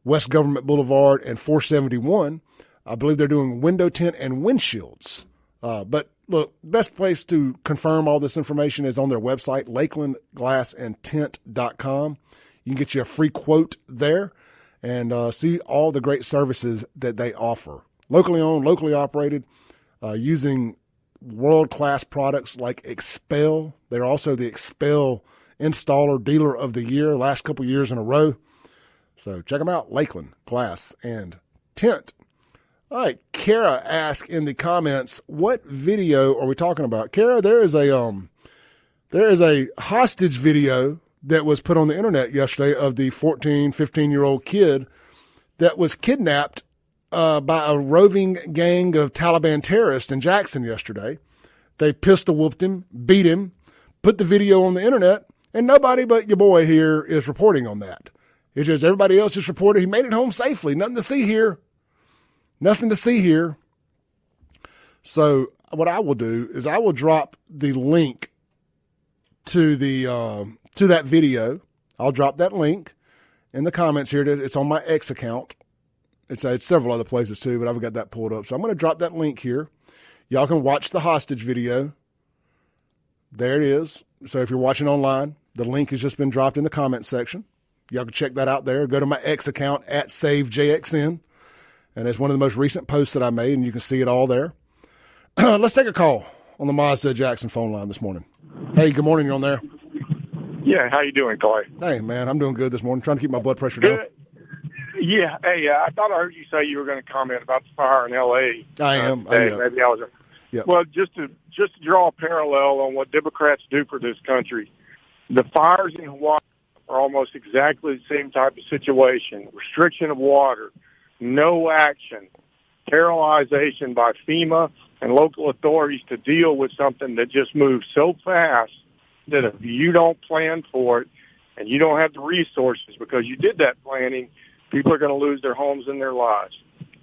West Government Boulevard and 471. I believe they're doing window tint and windshields. But look, best place to confirm all this information is on their website, lakelandglassandtint.com. You can get you a free quote there and see all the great services that they offer. Locally owned, locally operated, using world-class products like Expel. They're also the Expel Installer Dealer of the Year last couple years in a row. So check them out, Lakeland Glass and Tint. All right, Kara asked in the comments, what video are we talking about? Kara, there is a hostage video that was put on the internet yesterday of the 14, 15-year-old kid that was kidnapped by a roving gang of Taliban terrorists in Jackson yesterday. They pistol whooped him, beat him, put the video on the internet, and nobody but your boy here is reporting on that. It's just everybody else just reported he made it home safely. Nothing to see here. Nothing to see here. So what I will do is I will drop the link to that video. I'll drop that link in the comments here. It's on my X account. It's several other places too, but I've got that pulled up. So I'm going to drop that link here. Y'all can watch the hostage video. There it is. So if you're watching online, the link has just been dropped in the comment section. Y'all can check that out there. Go to my X account at SaveJXN. And it's one of the most recent posts that I made, and you can see it all there. Let's take a call on the Mazda Jackson phone line this morning. Hey, good morning. You're on there. Yeah, how you doing, Clay? Hey, man, I'm doing good this morning. Trying to keep my blood pressure down. Yeah, hey, I thought I heard you say you were going to comment about the fire in L.A. I am. Maybe I was. Yeah. Well, just to draw a parallel on what Democrats do for this country, the fires in Hawaii are almost exactly the same type of situation. Restriction of water, no action, paralyzation by FEMA and local authorities to deal with something that just moves so fast that if you don't plan for it and you don't have the resources because you did that planning, people are going to lose their homes and their lives.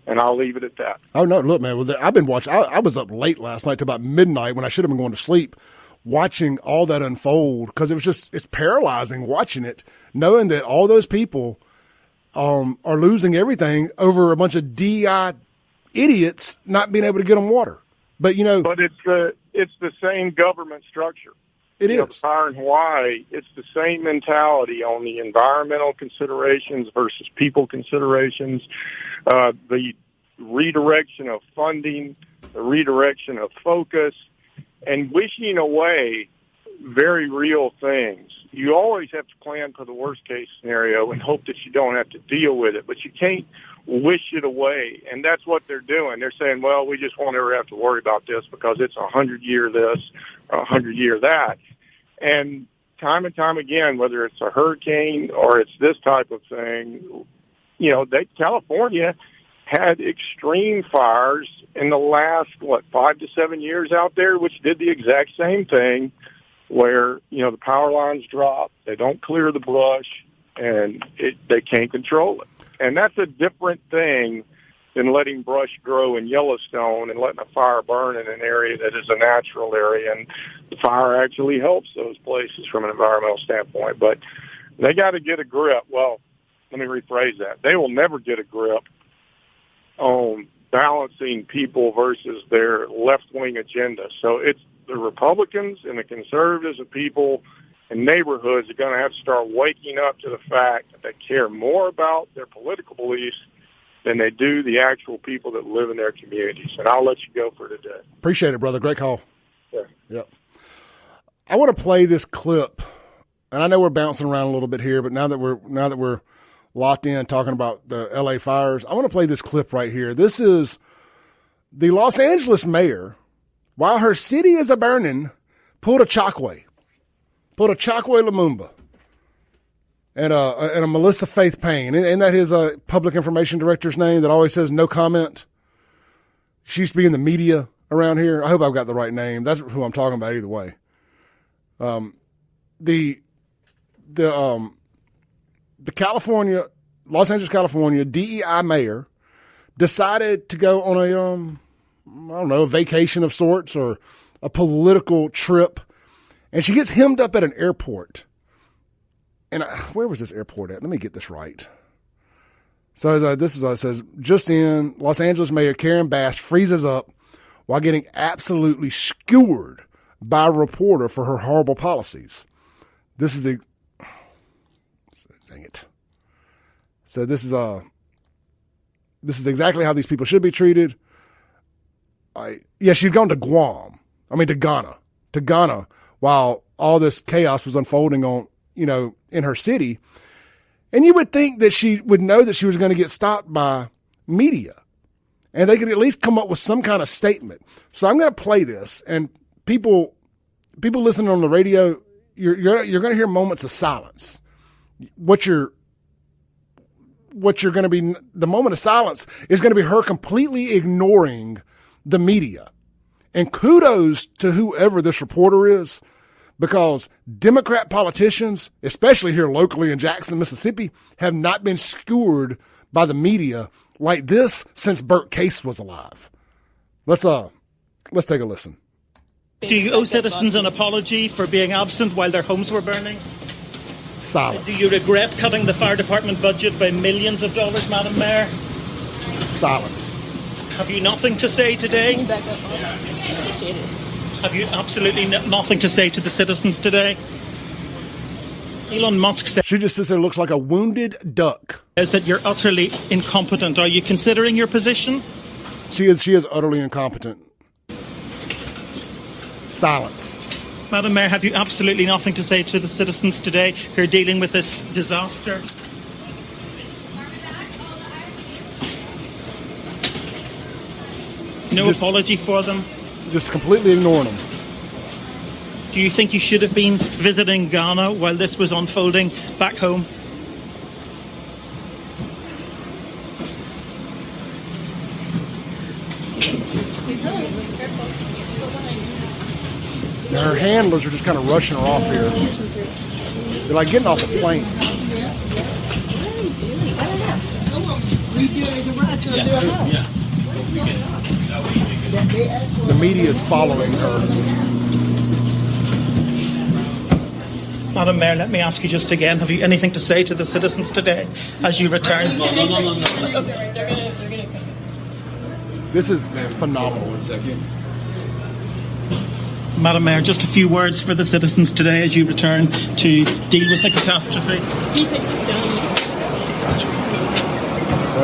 And I'll leave it at that. Oh, no, look, man, well, I've been watching. I was up late last night to about midnight when I should have been going to sleep, watching all that unfold because it's paralyzing watching it, knowing that all those people are losing everything over a bunch of DEI idiots not being able to get them water. But, But it's the same government structure. It is. The fire in Hawaii, it's the same mentality on the environmental considerations versus people considerations, the redirection of funding, the redirection of focus, and wishing away very real things. You always have to plan for the worst-case scenario and hope that you don't have to deal with it, but you can't wish it away, and that's what they're doing. They're saying, well, we just won't ever have to worry about this because it's 100-year this, 100-year that. And time again, whether it's a hurricane or it's this type of thing, California had extreme fires in the last, 5 to 7 years out there, which did the exact same thing where, the power lines drop, they don't clear the brush, and they can't control it. And that's a different thing than letting brush grow in Yellowstone and letting a fire burn in an area that is a natural area. And the fire actually helps those places from an environmental standpoint. But they got to get a grip. Well, let me rephrase that. They will never get a grip on balancing people versus their left-wing agenda. So it's the Republicans and the conservatives and people and neighborhoods are going to have to start waking up to the fact that they care more about their political beliefs than they do the actual people that live in their communities. And I'll let you go for today. Appreciate it, brother. Great call. Yeah. Yep. I want to play this clip, and I know we're bouncing around a little bit here, but now that we're locked in talking about the LA fires, I want to play this clip right here. This is the Los Angeles mayor, while her city is a burning, pulled a Chokwe Lumumba and a Melissa Faith Payne. Isn't that his public information director's name that always says no comment? She used to be in the media around here. I hope I've got the right name. That's who I'm talking about either way. The Los Angeles, California DEI mayor decided to go on a vacation of sorts or a political trip, and she gets hemmed up at an airport. And where was this airport at? Let me get this right. So it says, just in, Los Angeles Mayor Karen Bass freezes up while getting absolutely skewered by a reporter for her horrible policies. This is dang it. So this is exactly how these people should be treated. She'd gone to Ghana, while all this chaos was unfolding in her city. And you would think that she would know that she was going to get stopped by media, and they could at least come up with some kind of statement. So I'm going to play this, and people listening on the radio, you're going to hear moments of silence. What you're going to be, the moment of silence is going to be her completely ignoring the media. And kudos to whoever this reporter is, because Democrat politicians, especially here locally in Jackson, Mississippi, have not been skewered by the media like this since Burt Case was alive. Let's take a listen. Do you owe citizens an apology for being absent while their homes were burning? Silence. Do you regret cutting the fire department budget by millions of dollars, Madam Mayor? Silence. Have you nothing to say today? Can you back up? Appreciate it. Have you absolutely nothing to say to the citizens today? Elon Musk says She just sits there and looks like a wounded duck. that you're utterly incompetent. Are you considering your position? She is utterly incompetent. Silence. Madam Mayor, have you absolutely nothing to say to the citizens today who are dealing with this disaster? No apology for them? Just completely ignoring them. Do you think you should have been visiting Ghana while this was unfolding back home? Now her handlers are just kind of rushing her off here. They're like getting off a plane. The media is following her. Madam Mayor, let me ask you just again, have you anything to say to the citizens today as you return? No. This is phenomenal. 1 second. Madam Mayor, just a few words for the citizens today as you return to deal with the catastrophe. Can you take this down?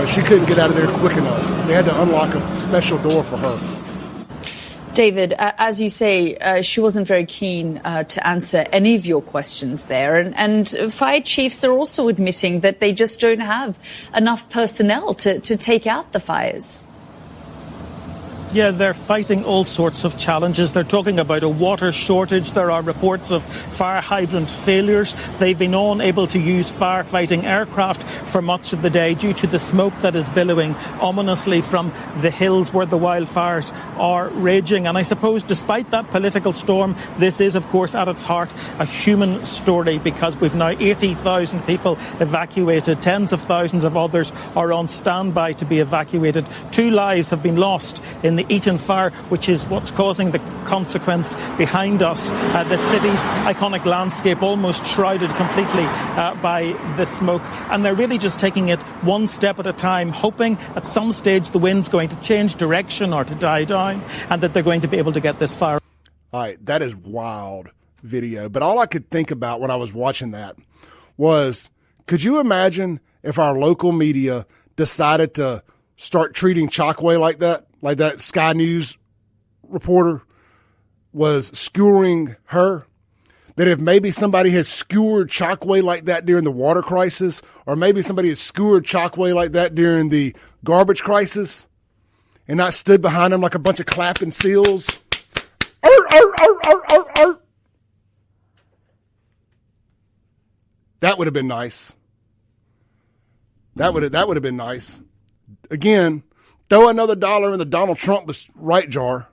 She couldn't get out of there quick enough. They had to unlock a special door for her. David, as you say, she wasn't very keen to answer any of your questions there. And fire chiefs are also admitting that they just don't have enough personnel to take out the fires. Yeah, they're fighting all sorts of challenges. They're talking about a water shortage. There are reports of fire hydrant failures. They've been unable to use firefighting aircraft for much of the day due to the smoke that is billowing ominously from the hills where the wildfires are raging. And I suppose despite that political storm, this is, of course, at its heart, a human story, because we've now 80,000 people evacuated. Tens of thousands of others are on standby to be evacuated. 2 lives have been lost in the Eaton fire, which is what's causing the consequence behind us. The city's iconic landscape almost shrouded completely by the smoke. And they're really just taking it one step at a time, hoping at some stage the wind's going to change direction or to die down, and that they're going to be able to get this fire. All right, that is wild video. But all I could think about when I was watching that was, could you imagine if our local media decided to start treating Chokwe like that? Like that Sky News reporter was skewering her, that if maybe somebody had skewered Chokwe like that during the water crisis, or maybe somebody had skewered Chokwe like that during the garbage crisis, and not stood behind them like a bunch of clapping seals. That would have been nice. That would have been nice. Again, throw another $1 in the Donald Trump right jar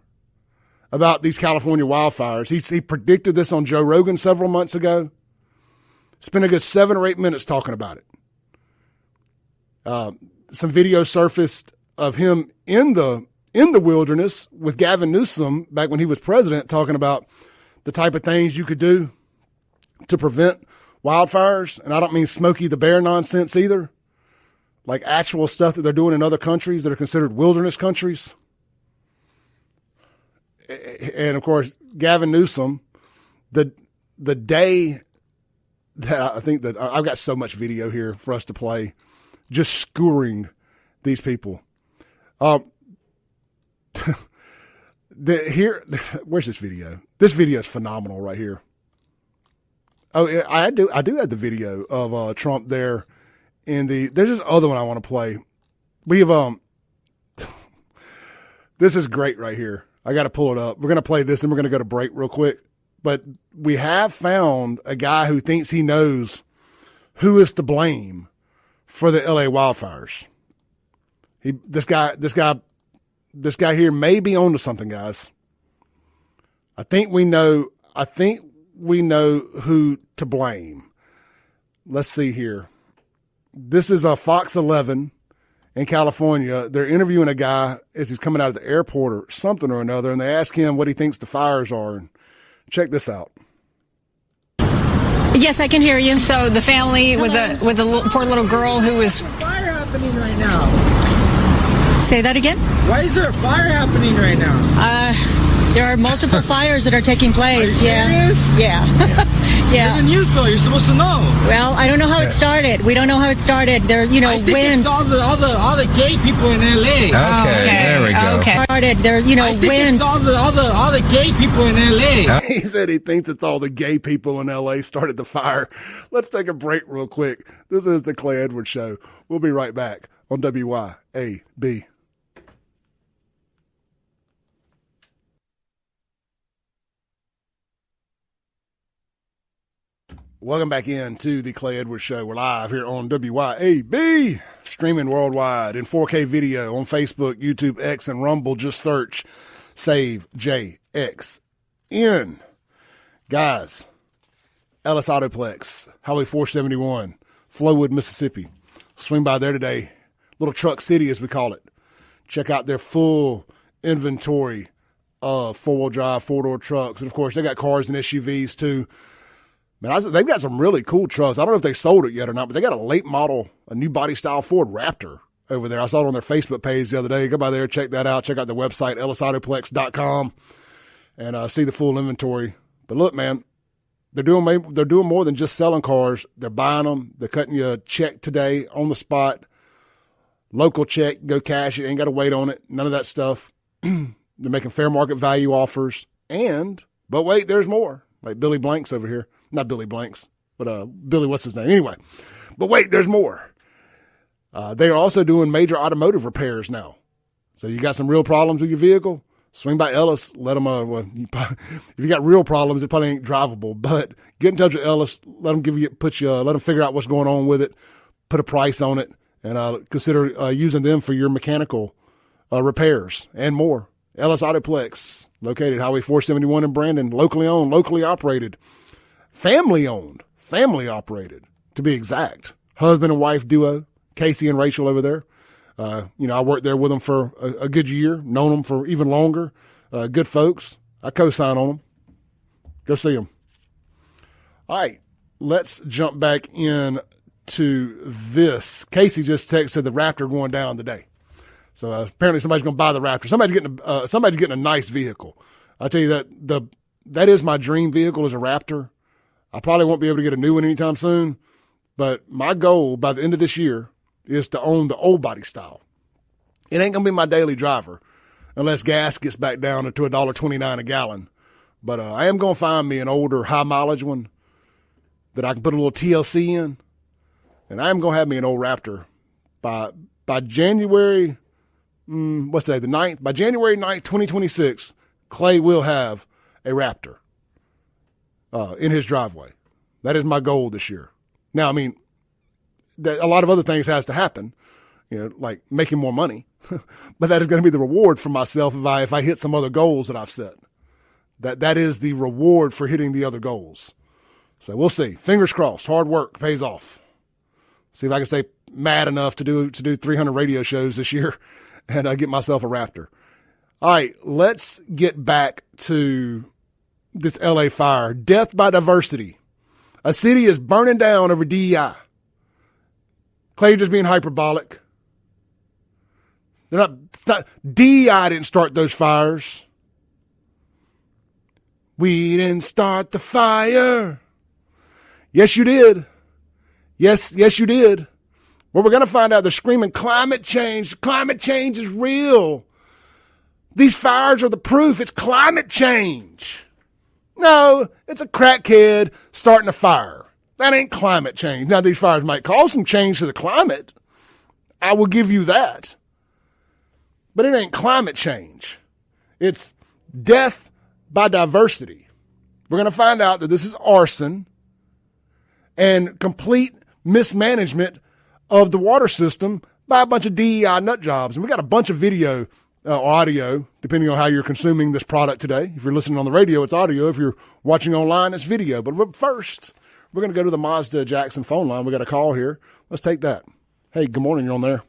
about these California wildfires. He predicted this on Joe Rogan several months ago. Spent a good 7 or 8 minutes talking about it. Some video surfaced of him in the wilderness with Gavin Newsom back when he was president, talking about the type of things you could do to prevent wildfires. And I don't mean Smokey the Bear nonsense either. Like actual stuff that they're doing in other countries that are considered wilderness countries. and of course, Gavin Newsom, the day that I think that I've got so much video here for us to play, just skewering these people. Where's this video? This video is phenomenal right here. Oh, I do have the video of Trump there there's this other one I want to play. We have this is great right here. I got to pull it up. We're going to play this and we're going to go to break real quick. But we have found a guy who thinks he knows who is to blame for the LA wildfires. This guy here may be onto something, guys. I think we know who to blame. Let's see here. This is a Fox 11 in California. They're interviewing a guy as he's coming out of the airport or something or another, and they ask him what he thinks the fires are. And check this out. Yes, I can hear you. So the family with the poor little girl who was... There's a fire happening right now. Say that again? Why is there a fire happening right now? There are multiple fires that are taking place. Are you serious? Yeah. Yeah. You're the news though. You're supposed to know. Well, I don't know how it started. We don't know how it started. There, I think winds. It's all the gay people in LA. Okay, there we go. Okay. Started there, I think winds. It's all the gay people in LA. He said he thinks it's all the gay people in LA started the fire. Let's take a break real quick. This is the Clay Edwards Show. We'll be right back on WYAB. Welcome back into the Clay Edwards Show. We're live here on WYAB, streaming worldwide in 4K video on Facebook, YouTube, X, and Rumble. Just search Save JXN. Guys, Ellis Autoplex, Highway 471, Flowood, Mississippi. Swing by there today. Little Truck City, as we call it. Check out their full inventory of four-wheel drive, four-door trucks. And, of course, they got cars and SUVs, too. Man, they've got some really cool trucks. I don't know if they sold it yet or not, but they got a late model, a new body style Ford Raptor over there. I saw it on their Facebook page the other day. Go by there, check that out. Check out their website, ellisautoplex.com, and see the full inventory. But look, man, they're doing more than just selling cars. They're buying them. They're cutting you a check today on the spot. Local check, go cash it. Ain't got to wait on it. None of that stuff. They're making fair market value offers. But wait, there's more. Like Billy Blanks over here. Not Billy Blanks, but Billy, what's his name? Anyway, but wait, there's more. They are also doing major automotive repairs now. So you got some real problems with your vehicle, swing by Ellis. Let them, if you got real problems, it probably ain't drivable, but get in touch with Ellis. Let them let them figure out what's going on with it, put a price on it, and consider using them for your mechanical repairs and more. Ellis Autoplex, located Highway 471 in Brandon, locally owned, locally operated. Family owned, family operated, to be exact. Husband and wife duo, Casey and Rachel over there. I worked there with them for a good year, known them for even longer. Good folks. I co-sign on them. Go see them. All right, let's jump back in to this. Casey just texted the Raptor going down today. So apparently somebody's going to buy the Raptor. Somebody's getting a nice vehicle. I tell you that is my dream vehicle is a Raptor. I probably won't be able to get a new one anytime soon, but my goal by the end of this year is to own the old body style. It ain't going to be my daily driver unless gas gets back down to $1.29 a gallon. But I am going to find me an older high mileage one that I can put a little TLC in, and I am going to have me an old Raptor by January. What's today? The 9th. By January 9th, 2026, Clay will have a Raptor in his driveway. That is my goal this year. Now, I mean, a lot of other things has to happen, like making more money, but that is going to be the reward for myself if I hit some other goals that I've set. That is the reward for hitting the other goals. So we'll see. Fingers crossed. Hard work pays off. See if I can stay mad enough to do 300 radio shows this year and get myself a Raptor. All right, let's get back to this LA fire. Death by diversity. A city is burning down over DEI. Clay, you're just being hyperbolic. DEI didn't start those fires. We didn't start the fire. Yes, you did. Yes, you did. Well, we're going to find out they're screaming climate change. Climate change is real. These fires are the proof. It's climate change. No, it's a crackhead starting a fire. That ain't climate change. Now, these fires might cause some change to the climate. I will give you that. But it ain't climate change. It's death by diversity. We're going to find out that this is arson and complete mismanagement of the water system by a bunch of DEI nut jobs. And we got a bunch of video or audio, depending on how you're consuming this product today. If you're listening on the radio, it's audio. If you're watching online, it's video. But first, we're going to go to the Mazda Jackson phone line. We got a call here. Let's take that. Hey, good morning. You're on there.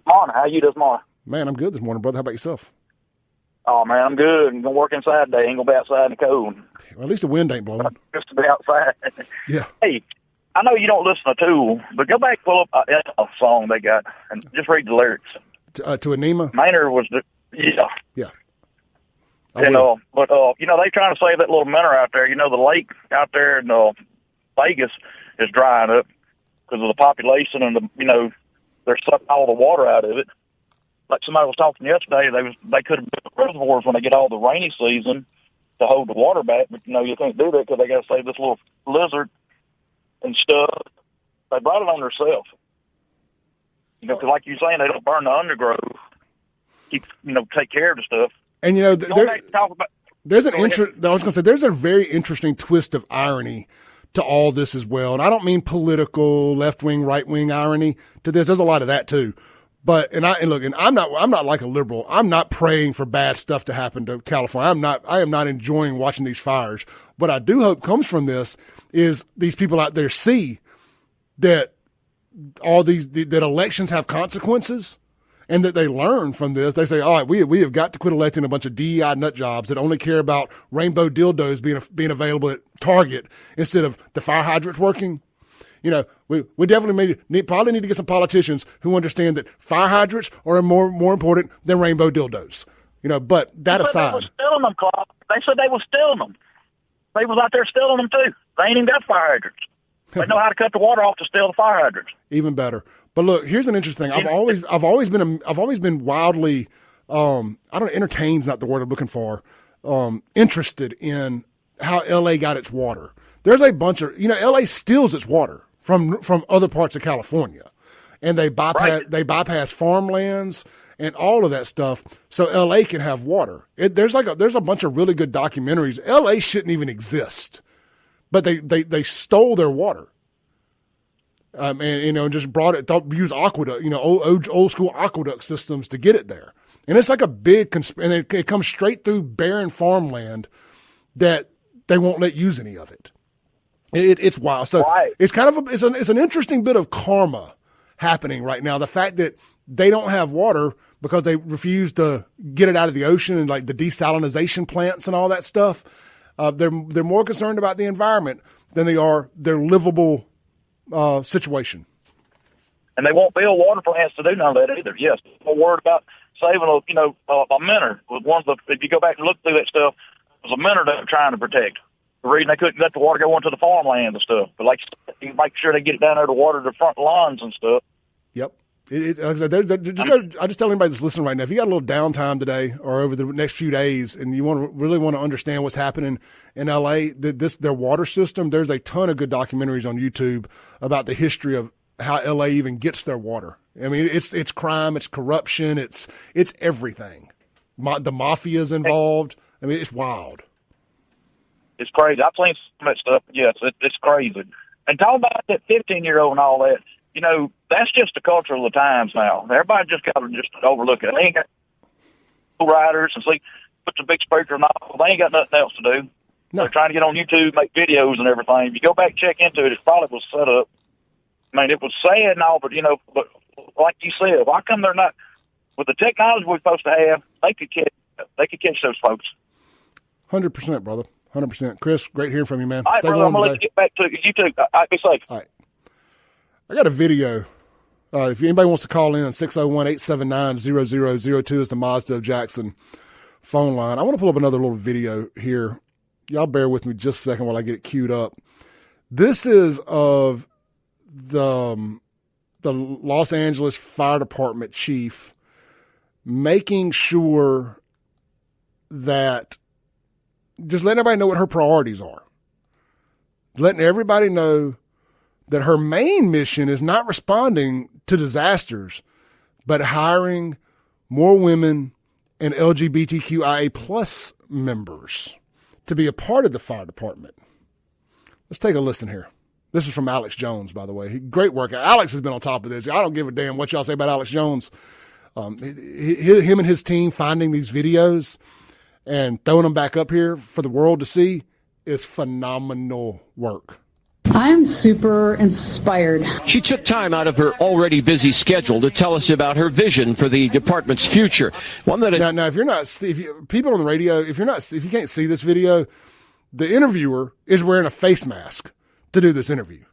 Good morning. How you this morning? Man, I'm good this morning, brother. How about yourself? Oh, man, I'm good. I'm going to work inside today. Ain't going to be outside in the cold. Well, at least the wind ain't blowing. Just to be outside. Yeah. Hey, I know you don't listen to Tool, but go back, pull up a song they got, and just read the lyrics. To Anema? Maynard was the, yeah. Yeah. But they trying to save that little minnow out there. The lake out there in Vegas is drying up because of the population and they're sucking all the water out of it. Like somebody was talking yesterday, they could have built reservoirs when they get all the rainy season to hold the water back, but you can't do that because they got to save this little lizard and stuff. They brought it on themselves. Because like you're saying, they don't burn the undergrowth. Take care of the stuff. And there's there's a very interesting twist of irony to all this as well. And I don't mean political, left-wing, right-wing irony to this. There's a lot of that too. But I'm not like a liberal. I'm not praying for bad stuff to happen to California. I am not enjoying watching these fires. What I do hope comes from this is these people out there see that that elections have consequences and that they learn from this. They say, all right, we have got to quit electing a bunch of DEI nut jobs that only care about rainbow dildos being available at Target instead of the fire hydrants working. We definitely probably need to get some politicians who understand that fire hydrants are more important than rainbow dildos. But that aside. They were stealing them, Clark. They said they were stealing them. They was out there stealing them too. They ain't even got fire hydrants. They know how to cut the water off to steal the fire hydrants. Even better. But look, here's an interesting thing. I've always been wildly, entertained's not the word I'm looking for, interested in how LA got its water. There's a bunch of, LA steals its water from other parts of California, and they bypass farmlands and all of that stuff so LA can have water. There's a bunch of really good documentaries. LA shouldn't even exist, but they stole their water. And just brought it, use aqueduct, old school aqueduct systems to get it there. And it's like a big, and it comes straight through barren farmland that they won't let use any of it. It's wild. So it's kind of it's an interesting bit of karma happening right now. The fact that they don't have water because they refuse to get it out of the ocean and like the desalinization plants and all that stuff. They're more concerned about the environment than they are their livable situation. And they won't build water plants to do none of that either. Yes, more worried about saving a minnow. If you go back and look through that stuff, it was a minnow they were trying to protect. The reason they couldn't let the water go into the farmland and stuff, but you make sure they get it down there to water the front lawns and stuff. Yep. I just tell anybody that's listening right now, if you got a little downtime today or over the next few days and you really want to understand what's happening in LA, their water system, there's a ton of good documentaries on YouTube about the history of how LA even gets their water. I mean, it's crime, it's corruption, it's everything. The mafia's involved. I mean, it's wild. It's crazy. I've seen some of that stuff. Yes, it's crazy. And talking about that 15-year-old and all that, that's just the culture of the times now. Everybody just got to just overlook it. They ain't got riders and put the big speaker and all. They ain't got nothing else to do. No. They're trying to get on YouTube, make videos and everything. If you go back and check into it, it probably was set up. I mean, it was sad and all, but like you said, why come they're not with the technology we're supposed to have? They could catch those folks. 100%, brother. 100%. Chris, great hearing from you, man. All right, brother, I'm going to let you get back to it. You too. All right, be safe. All right. I got a video. If anybody wants to call in, 601-879-0002 is the Mazda of Jackson phone line. I want to pull up another little video here Y'all bear with me just a second while I get it queued up. This is of the Los Angeles Fire Department chief making sure that just letting everybody know what her priorities are. Letting everybody know that her main mission is not responding to disasters, but hiring more women and LGBTQIA plus members to be a part of the fire department. Let's take a listen here. This is from Alex Jones, by the way. Great work. Alex has been on top of this. I don't give a damn what y'all say about Alex Jones. Him and his team finding these videos and throwing them back up here for the world to see is phenomenal work. I'm super inspired. She took time out of her already busy schedule to tell us about her vision for the department's future. One that now, people on the radio, if you can't see this video, the interviewer is wearing a face mask to do this interview.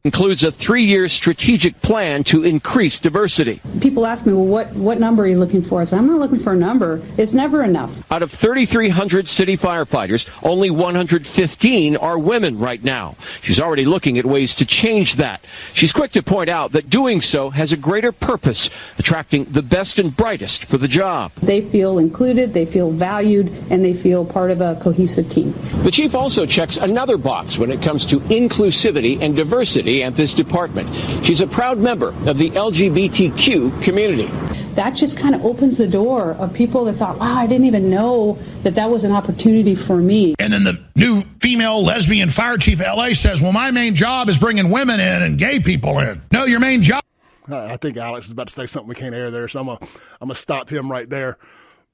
Includes a 3-year strategic plan to increase diversity. People ask me, well, what number are you looking for? I say, I'm not looking for a number. It's never enough. Out of 3,300 city firefighters, only 115 are women right now. She's already looking at ways to change that. She's quick to point out that doing so has a greater purpose, attracting the best and brightest for the job. They feel included, they feel valued, and they feel part of a cohesive team. The chief also checks another box when it comes to inclusivity and diversity at this department. She's a proud member of the LGBTQ community. That just kind of opens the door of people that thought, wow, I didn't even know that was an opportunity for me. And then the new female lesbian fire chief of LA says, well, my main job is bringing women in and gay people in. No, your main job. I think Alex is about to say something we can't air there, so I'm going to stop him right there.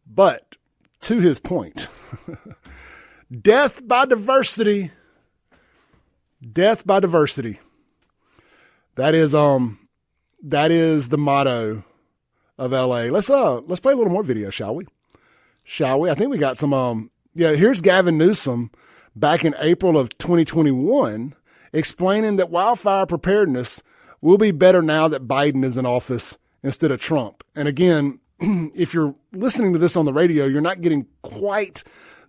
But to his point, death by diversity. Death by diversity. That is the motto of LA. Let's play a little more video, shall we? I think we got some here's Gavin Newsom back in April of 2021 explaining that wildfire preparedness will be better now that Biden is in office instead of Trump. And again, if you're listening to this on the radio, you're not getting quite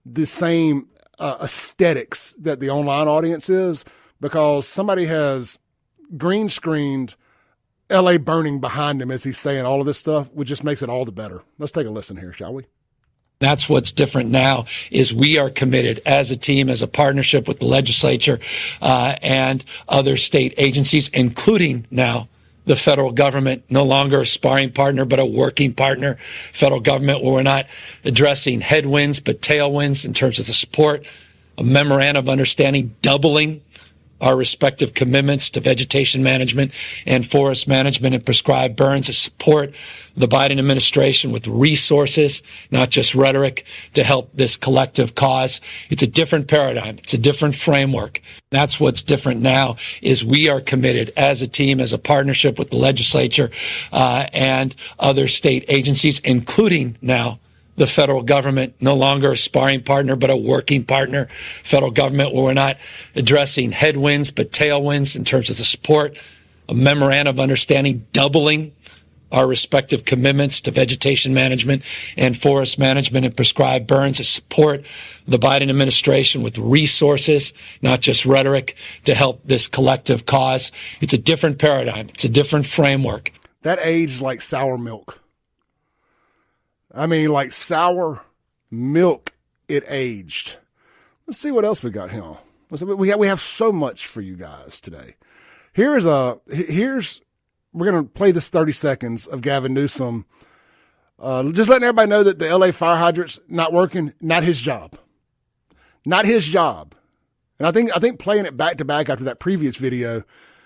the same aesthetics that the online audience is, because somebody has green screened LA burning behind him as he's saying all of this stuff, which just makes it all the better. Let's take a listen here, shall we? That's what's different now is we are committed as a team, as a partnership with the legislature and other state agencies, including now the federal government, no longer a sparring partner, but a working partner. Federal government, where we're not addressing headwinds, but tailwinds in terms of the support, a memorandum of understanding doubling our respective commitments to vegetation management and forest management and prescribed burns, to support the Biden administration with resources, not just rhetoric, to help this collective cause. It's a different paradigm. It's a different framework. That's what's different now is we are committed as a team, as a partnership with the legislature and other state agencies, including now the federal government, no longer a sparring partner, but a working partner. Federal government, where we're not addressing headwinds, but tailwinds in terms of the support, a memorandum of understanding doubling our respective commitments to vegetation management and forest management and prescribed burns, to support the Biden administration with resources, not just rhetoric, to help this collective cause. It's a different paradigm. It's a different framework. That aged like sour milk. I mean, like sour milk, it aged. Let's see what else we got here. We have so much for you guys today. Here's we're going to play this 30 seconds of Gavin Newsom just letting everybody know that the LA fire hydrants not working, not his job. Not his job. And I think playing it back to back after that previous video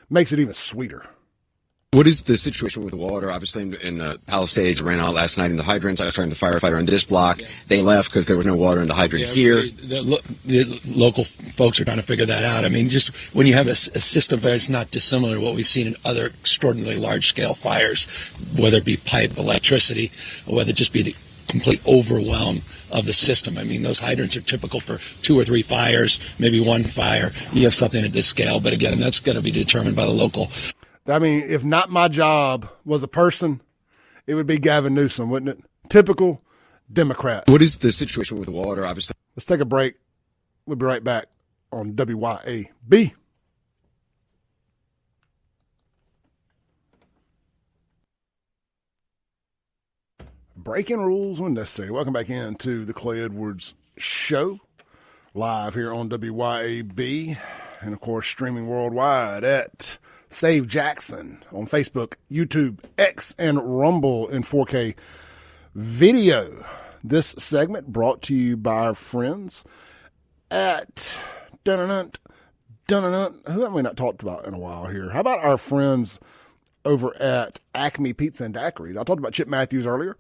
makes it even sweeter. What is the situation with the water? Obviously, in Palisades ran out last night in the hydrants. I was talking to the firefighter in this block. They left because there was no water in the hydrant here. The local folks are trying to figure that out. I mean, just when you have a system that's not dissimilar to what we've seen in other extraordinarily large-scale fires, whether it be pipe, electricity, or whether it just be the complete overwhelm of the system. I mean, those hydrants are typical for 2 or 3 fires, maybe 1 fire. You have something at this scale, but again, that's going to be determined by the local. I mean, if not my job was a person, it would be Gavin Newsom, wouldn't it? Typical Democrat. What is the situation with the water? Obviously, let's take a break. We'll be right back on WYAB. Breaking rules when necessary. Welcome back into the Clay Edwards Show, live here on WYAB, and of course streaming worldwide at Save Jackson on Facebook, YouTube, X, and Rumble in 4K video. This segment brought to you by our friends at who have we not talked about in a while here? How about our friends over at Acme Pizza and Daiquiris? I talked about Chip Matthews earlier.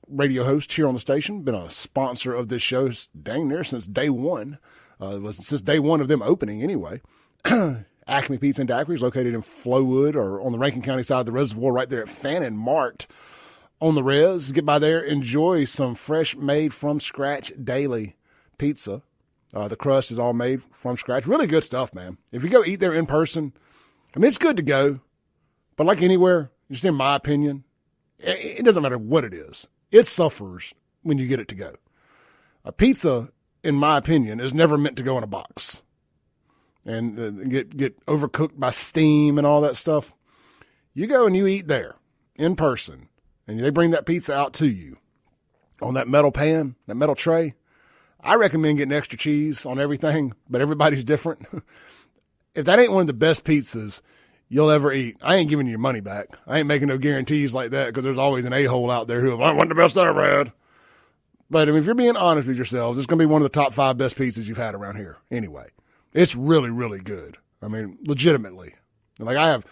Radio host here on the station, been a sponsor of this show dang near since day one. It was since day one of them opening anyway. Acme Pizza and Daiquiris, located in Flowood or on the Rankin County side of the reservoir, right there at Fannin Mart on the res. Get by there, enjoy some fresh made from scratch daily pizza. The crust is all made from scratch. Really good stuff, man. If you go eat there in person, I mean, it's good to go, but like anywhere, just in my opinion, it doesn't matter what it is. It suffers when you get it to go. A pizza, in my opinion, is never meant to go in a box and get overcooked by steam and all that stuff. You go and you eat there in person, and they bring that pizza out to you on that metal pan, that metal tray. I recommend getting extra cheese on everything, but everybody's different. If that ain't one of the best pizzas you'll ever eat, I ain't giving you your money back. I ain't making no guarantees like that because there's always an a-hole out there who, I want the best I ever had. But I mean, if you're being honest with yourselves, it's going to be one of the top 5 best pizzas you've had around here anyway. It's really, really good. I mean, legitimately. Like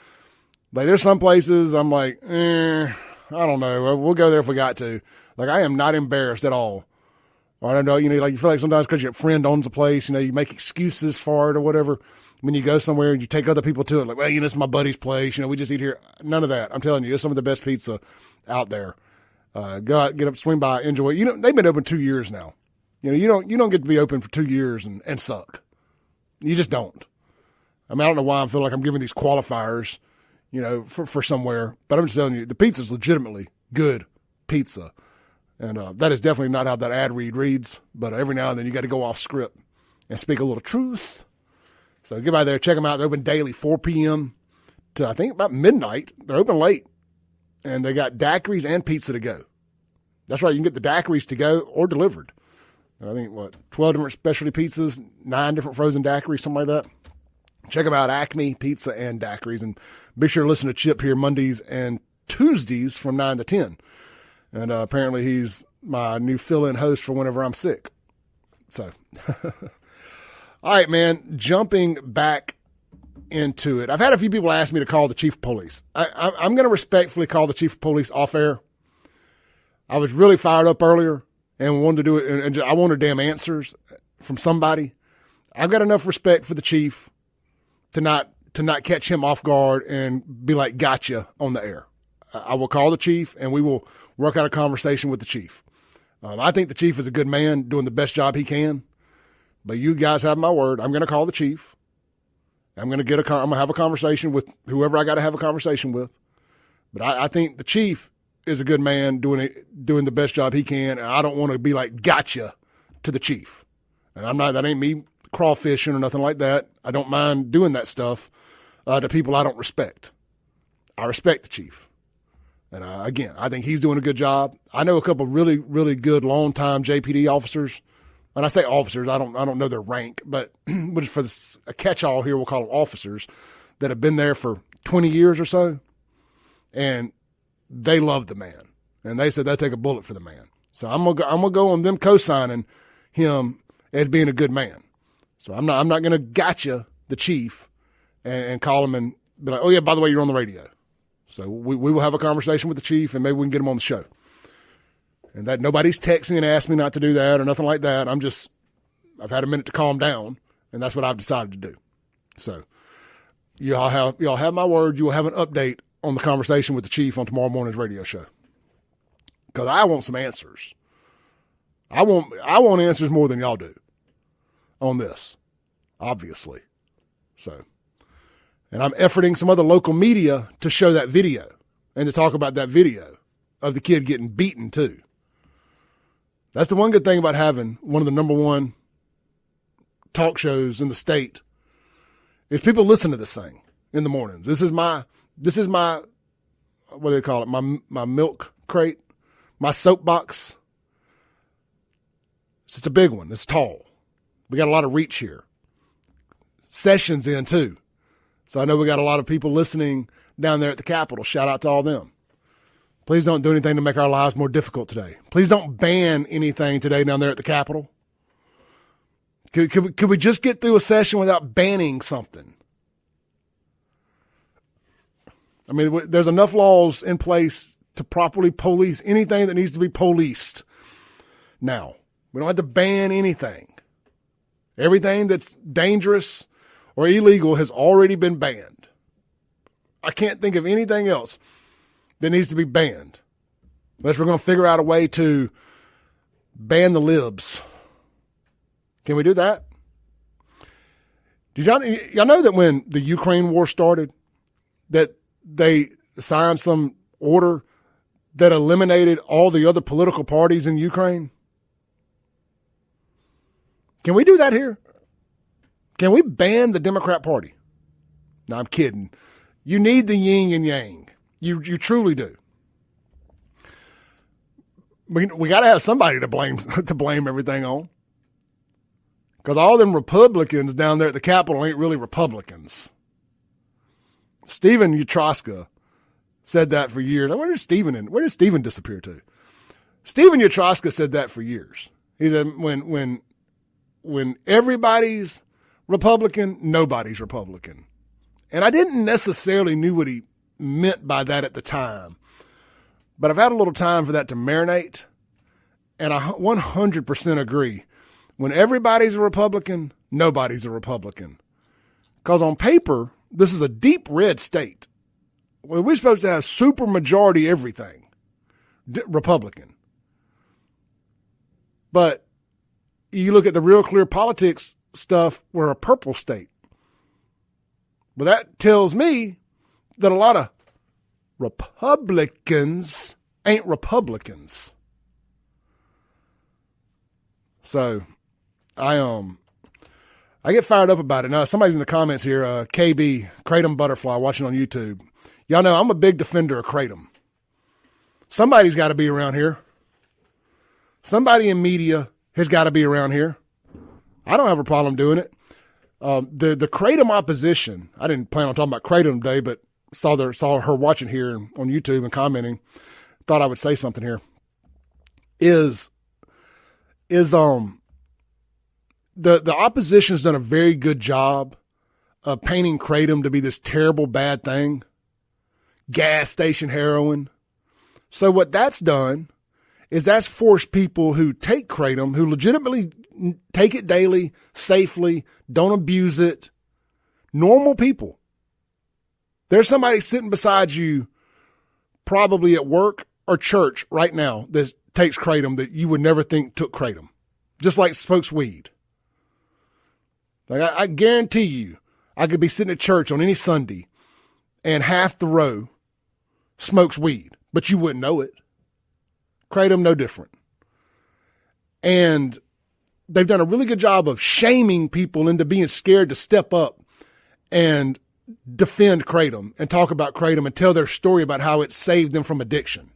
there's some places I'm like, I don't know. We'll go there if we got to. Like, I am not embarrassed at all. Or I don't know, like you feel like sometimes because your friend owns a place, you make excuses for it or whatever. When you go somewhere and you take other people to it, like, well, this is my buddy's place. We just eat here. None of that. I'm telling you, it's some of the best pizza out there. Go out, get up, swing by, enjoy. They've been open 2 years now. You don't get to be open for 2 years and suck. You just don't. I mean, I don't know why I feel like I'm giving these qualifiers, for somewhere. But I'm just telling you, the pizza's legitimately good pizza. And that is definitely not how that ad read reads. But every now and then you got to go off script and speak a little truth. So get by there, check them out. They're open daily, 4 p.m. to, I think, about midnight. They're open late. And they got daiquiris and pizza to go. That's right. You can get the daiquiris to go or delivered. I think, 12 different specialty pizzas, 9 different frozen daiquiris, something like that. Check them out, Acme Pizza and Daiquiris. And be sure to listen to Chip here Mondays and Tuesdays from 9 to 10. And apparently he's my new fill-in host for whenever I'm sick. So, all right, man, jumping back into it. I've had a few people ask me to call the chief of police. I'm going to respectfully call the chief of police off air. I was really fired up earlier and wanted to do it, and I wanted damn answers from somebody. I've got enough respect for the chief to not catch him off guard and be like, gotcha, on the air. I will call the chief, and we will work out a conversation with the chief. I think the chief is a good man doing the best job he can. But you guys have my word. I'm going to call the chief. I'm going to have a conversation with whoever I got to have a conversation with. But I think the chief is a good man doing the best job he can. And I don't want to be like, gotcha to the chief. And that ain't me crawfishing or nothing like that. I don't mind doing that stuff to people I don't respect. I respect the chief. And again, I think he's doing a good job. I know a couple of really, really good long-time JPD officers. When I say officers, I don't know their rank, but for a catch-all here, we'll call them officers that have been there for 20 years or so, and they love the man, and they said they'd take a bullet for the man. So I'm gonna go on them co-signing him as being a good man. So I'm not gonna gotcha the chief and call him and be like, oh yeah, by the way, you're on the radio. So we will have a conversation with the chief, and maybe we can get him on the show. And that nobody's texted me and asked me not to do that or nothing like that. I've had a minute to calm down, and that's what I've decided to do. So y'all have my word. You will have an update on the conversation with the chief on tomorrow morning's radio show. Because I want some answers. I want answers more than y'all do on this, obviously. So, and I'm efforting some other local media to show that video and to talk about that video of the kid getting beaten too. That's the one good thing about having one of the number one talk shows in the state is people listen to this thing in the mornings. This is my, what do they call it? My milk crate, my soapbox. It's a big one. It's tall. We got a lot of reach here. Sessions in too. So I know we got a lot of people listening down there at the Capitol. Shout out to all them. Please don't do anything to make our lives more difficult today. Please don't ban anything today down there at the Capitol. Could we just get through a session without banning something? I mean, there's enough laws in place to properly police anything that needs to be policed. Now, we don't have to ban anything. Everything that's dangerous or illegal has already been banned. I can't think of anything else that needs to be banned unless we're going to figure out a way to ban the libs. Can we do that? Did y'all know that when the Ukraine war started, that they signed some order that eliminated all the other political parties in Ukraine? Can we do that here? Can we ban the Democrat Party? No, I'm kidding. You need the yin and yang. You truly do. We got to have somebody to blame everything on. Because all them Republicans down there at the Capitol ain't really Republicans. Stephen Utroska said that for years. Where did Stephen disappear to? Stephen Utroska said that for years. He said when everybody's Republican, nobody's Republican. And I didn't necessarily knew what he meant by that at the time. But I've had a little time for that to marinate. And I 100% agree. When everybody's a Republican, nobody's a Republican. Because on paper, this is a deep red state. Well, we're supposed to have super majority everything. Republican. But you look at the Real Clear Politics stuff, we're a purple state. Well, that tells me that a lot of Republicans ain't Republicans. So I get fired up about it. Now, somebody's in the comments here, KB, Kratom Butterfly, watching on YouTube. Y'all know I'm a big defender of Kratom. Somebody's got to be around here. Somebody in media has got to be around here. I don't have a problem doing it. The Kratom opposition, I didn't plan on talking about Kratom today, but saw her watching here on YouTube and commenting. Thought I would say something here. The opposition's done a very good job of painting Kratom to be this terrible bad thing. Gas station heroin. So what that's done is that's forced people who take Kratom, who legitimately take it daily, safely, don't abuse it, normal people. There's somebody sitting beside you probably at work or church right now that takes Kratom that you would never think took Kratom, just like smokes weed. Like I guarantee you, I could be sitting at church on any Sunday and half the row smokes weed, but you wouldn't know it. Kratom, no different. And they've done a really good job of shaming people into being scared to step up and defend Kratom and talk about Kratom and tell their story about how it saved them from addiction.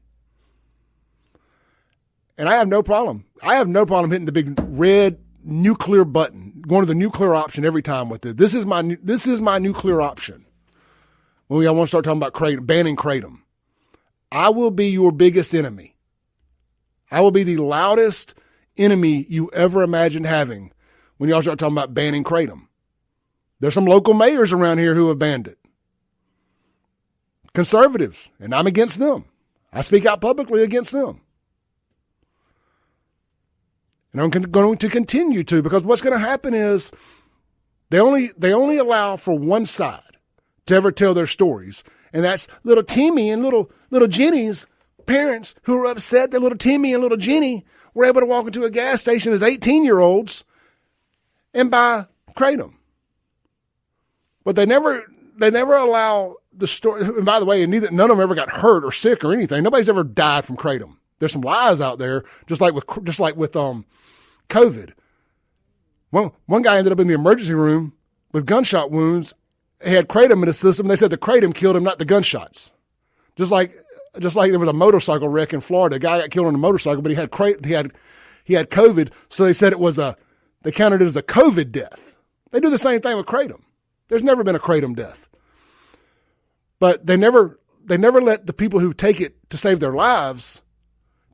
And I have no problem. I have no problem hitting the big red nuclear button, going to the nuclear option every time with it. This is my nuclear option. When we want to start talking about Kratom, banning Kratom, I will be your biggest enemy. I will be the loudest enemy you ever imagined having when y'all start talking about banning Kratom. There's some local mayors around here who have banned it. Conservatives, and I'm against them. I speak out publicly against them. And I'm going to continue to, because what's going to happen is they only allow for one side to ever tell their stories. And that's little Timmy and little Jenny's parents who are upset that little Timmy and little Jenny were able to walk into a gas station as 18-year-olds and buy Kratom. But they never allow the story. And by the way, none of them ever got hurt or sick or anything. Nobody's ever died from Kratom. There's some lies out there, just like with COVID. One guy ended up in the emergency room with gunshot wounds. He had kratom in his system. They said the kratom killed him, not the gunshots. Just like there was a motorcycle wreck in Florida. A guy got killed on a motorcycle, but he had COVID, so they said they counted it as a COVID death. They do the same thing with kratom. There's never been a kratom death. But they never let the people who take it to save their lives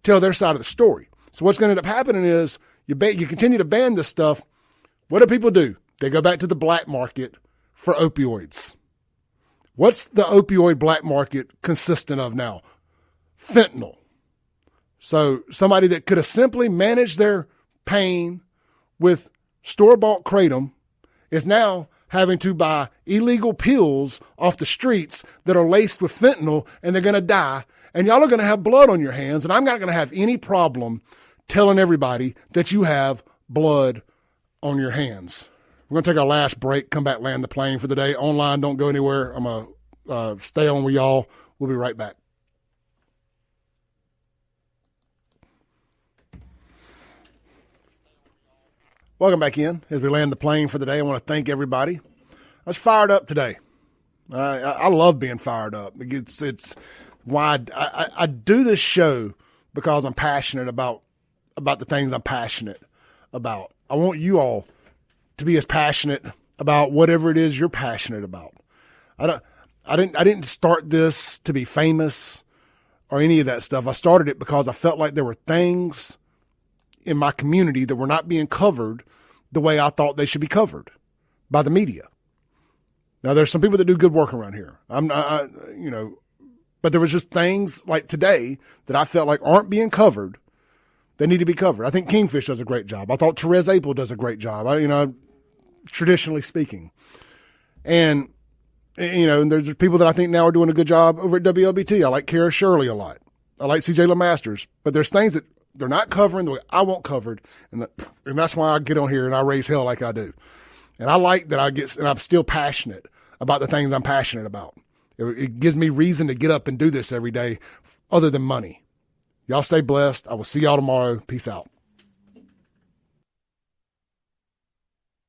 tell their side of the story. So what's going to end up happening is you continue to ban this stuff. What do people do? They go back to the black market for opioids. What's the opioid black market consistent of now? Fentanyl. So somebody that could have simply managed their pain with store-bought kratom is now having to buy illegal pills off the streets that are laced with fentanyl, and they're going to die. And y'all are going to have blood on your hands, and I'm not going to have any problem telling everybody that you have blood on your hands. We're going to take our last break, come back, land the plane for the day. Online, don't go anywhere. I'm going to stay on with y'all. We'll be right back. Welcome back in. As we land the plane for the day, I want to thank everybody. I was fired up today. I love being fired up. It's why I do this show, because I'm passionate about the things I'm passionate about. I want you all to be as passionate about whatever it is you're passionate about. I didn't start this to be famous or any of that stuff. I started it because I felt like there were things in my community that were not being covered the way I thought they should be covered by the media. Now, there's some people that do good work around here. But there was just things like today that I felt like aren't being covered. They need to be covered. I think Kingfish does a great job. I thought Therese Apel does a great job. Traditionally speaking, and there's people that I think now are doing a good job over at WLBT. I like Kara Shirley a lot. I like CJ LeMasters, but there's things that they're not covering the way I want covered, and that's why I get on here and I raise hell like I do. And I like that and I'm still passionate about the things I'm passionate about. It gives me reason to get up and do this every day, other than money. Y'all stay blessed. I will see y'all tomorrow. Peace out.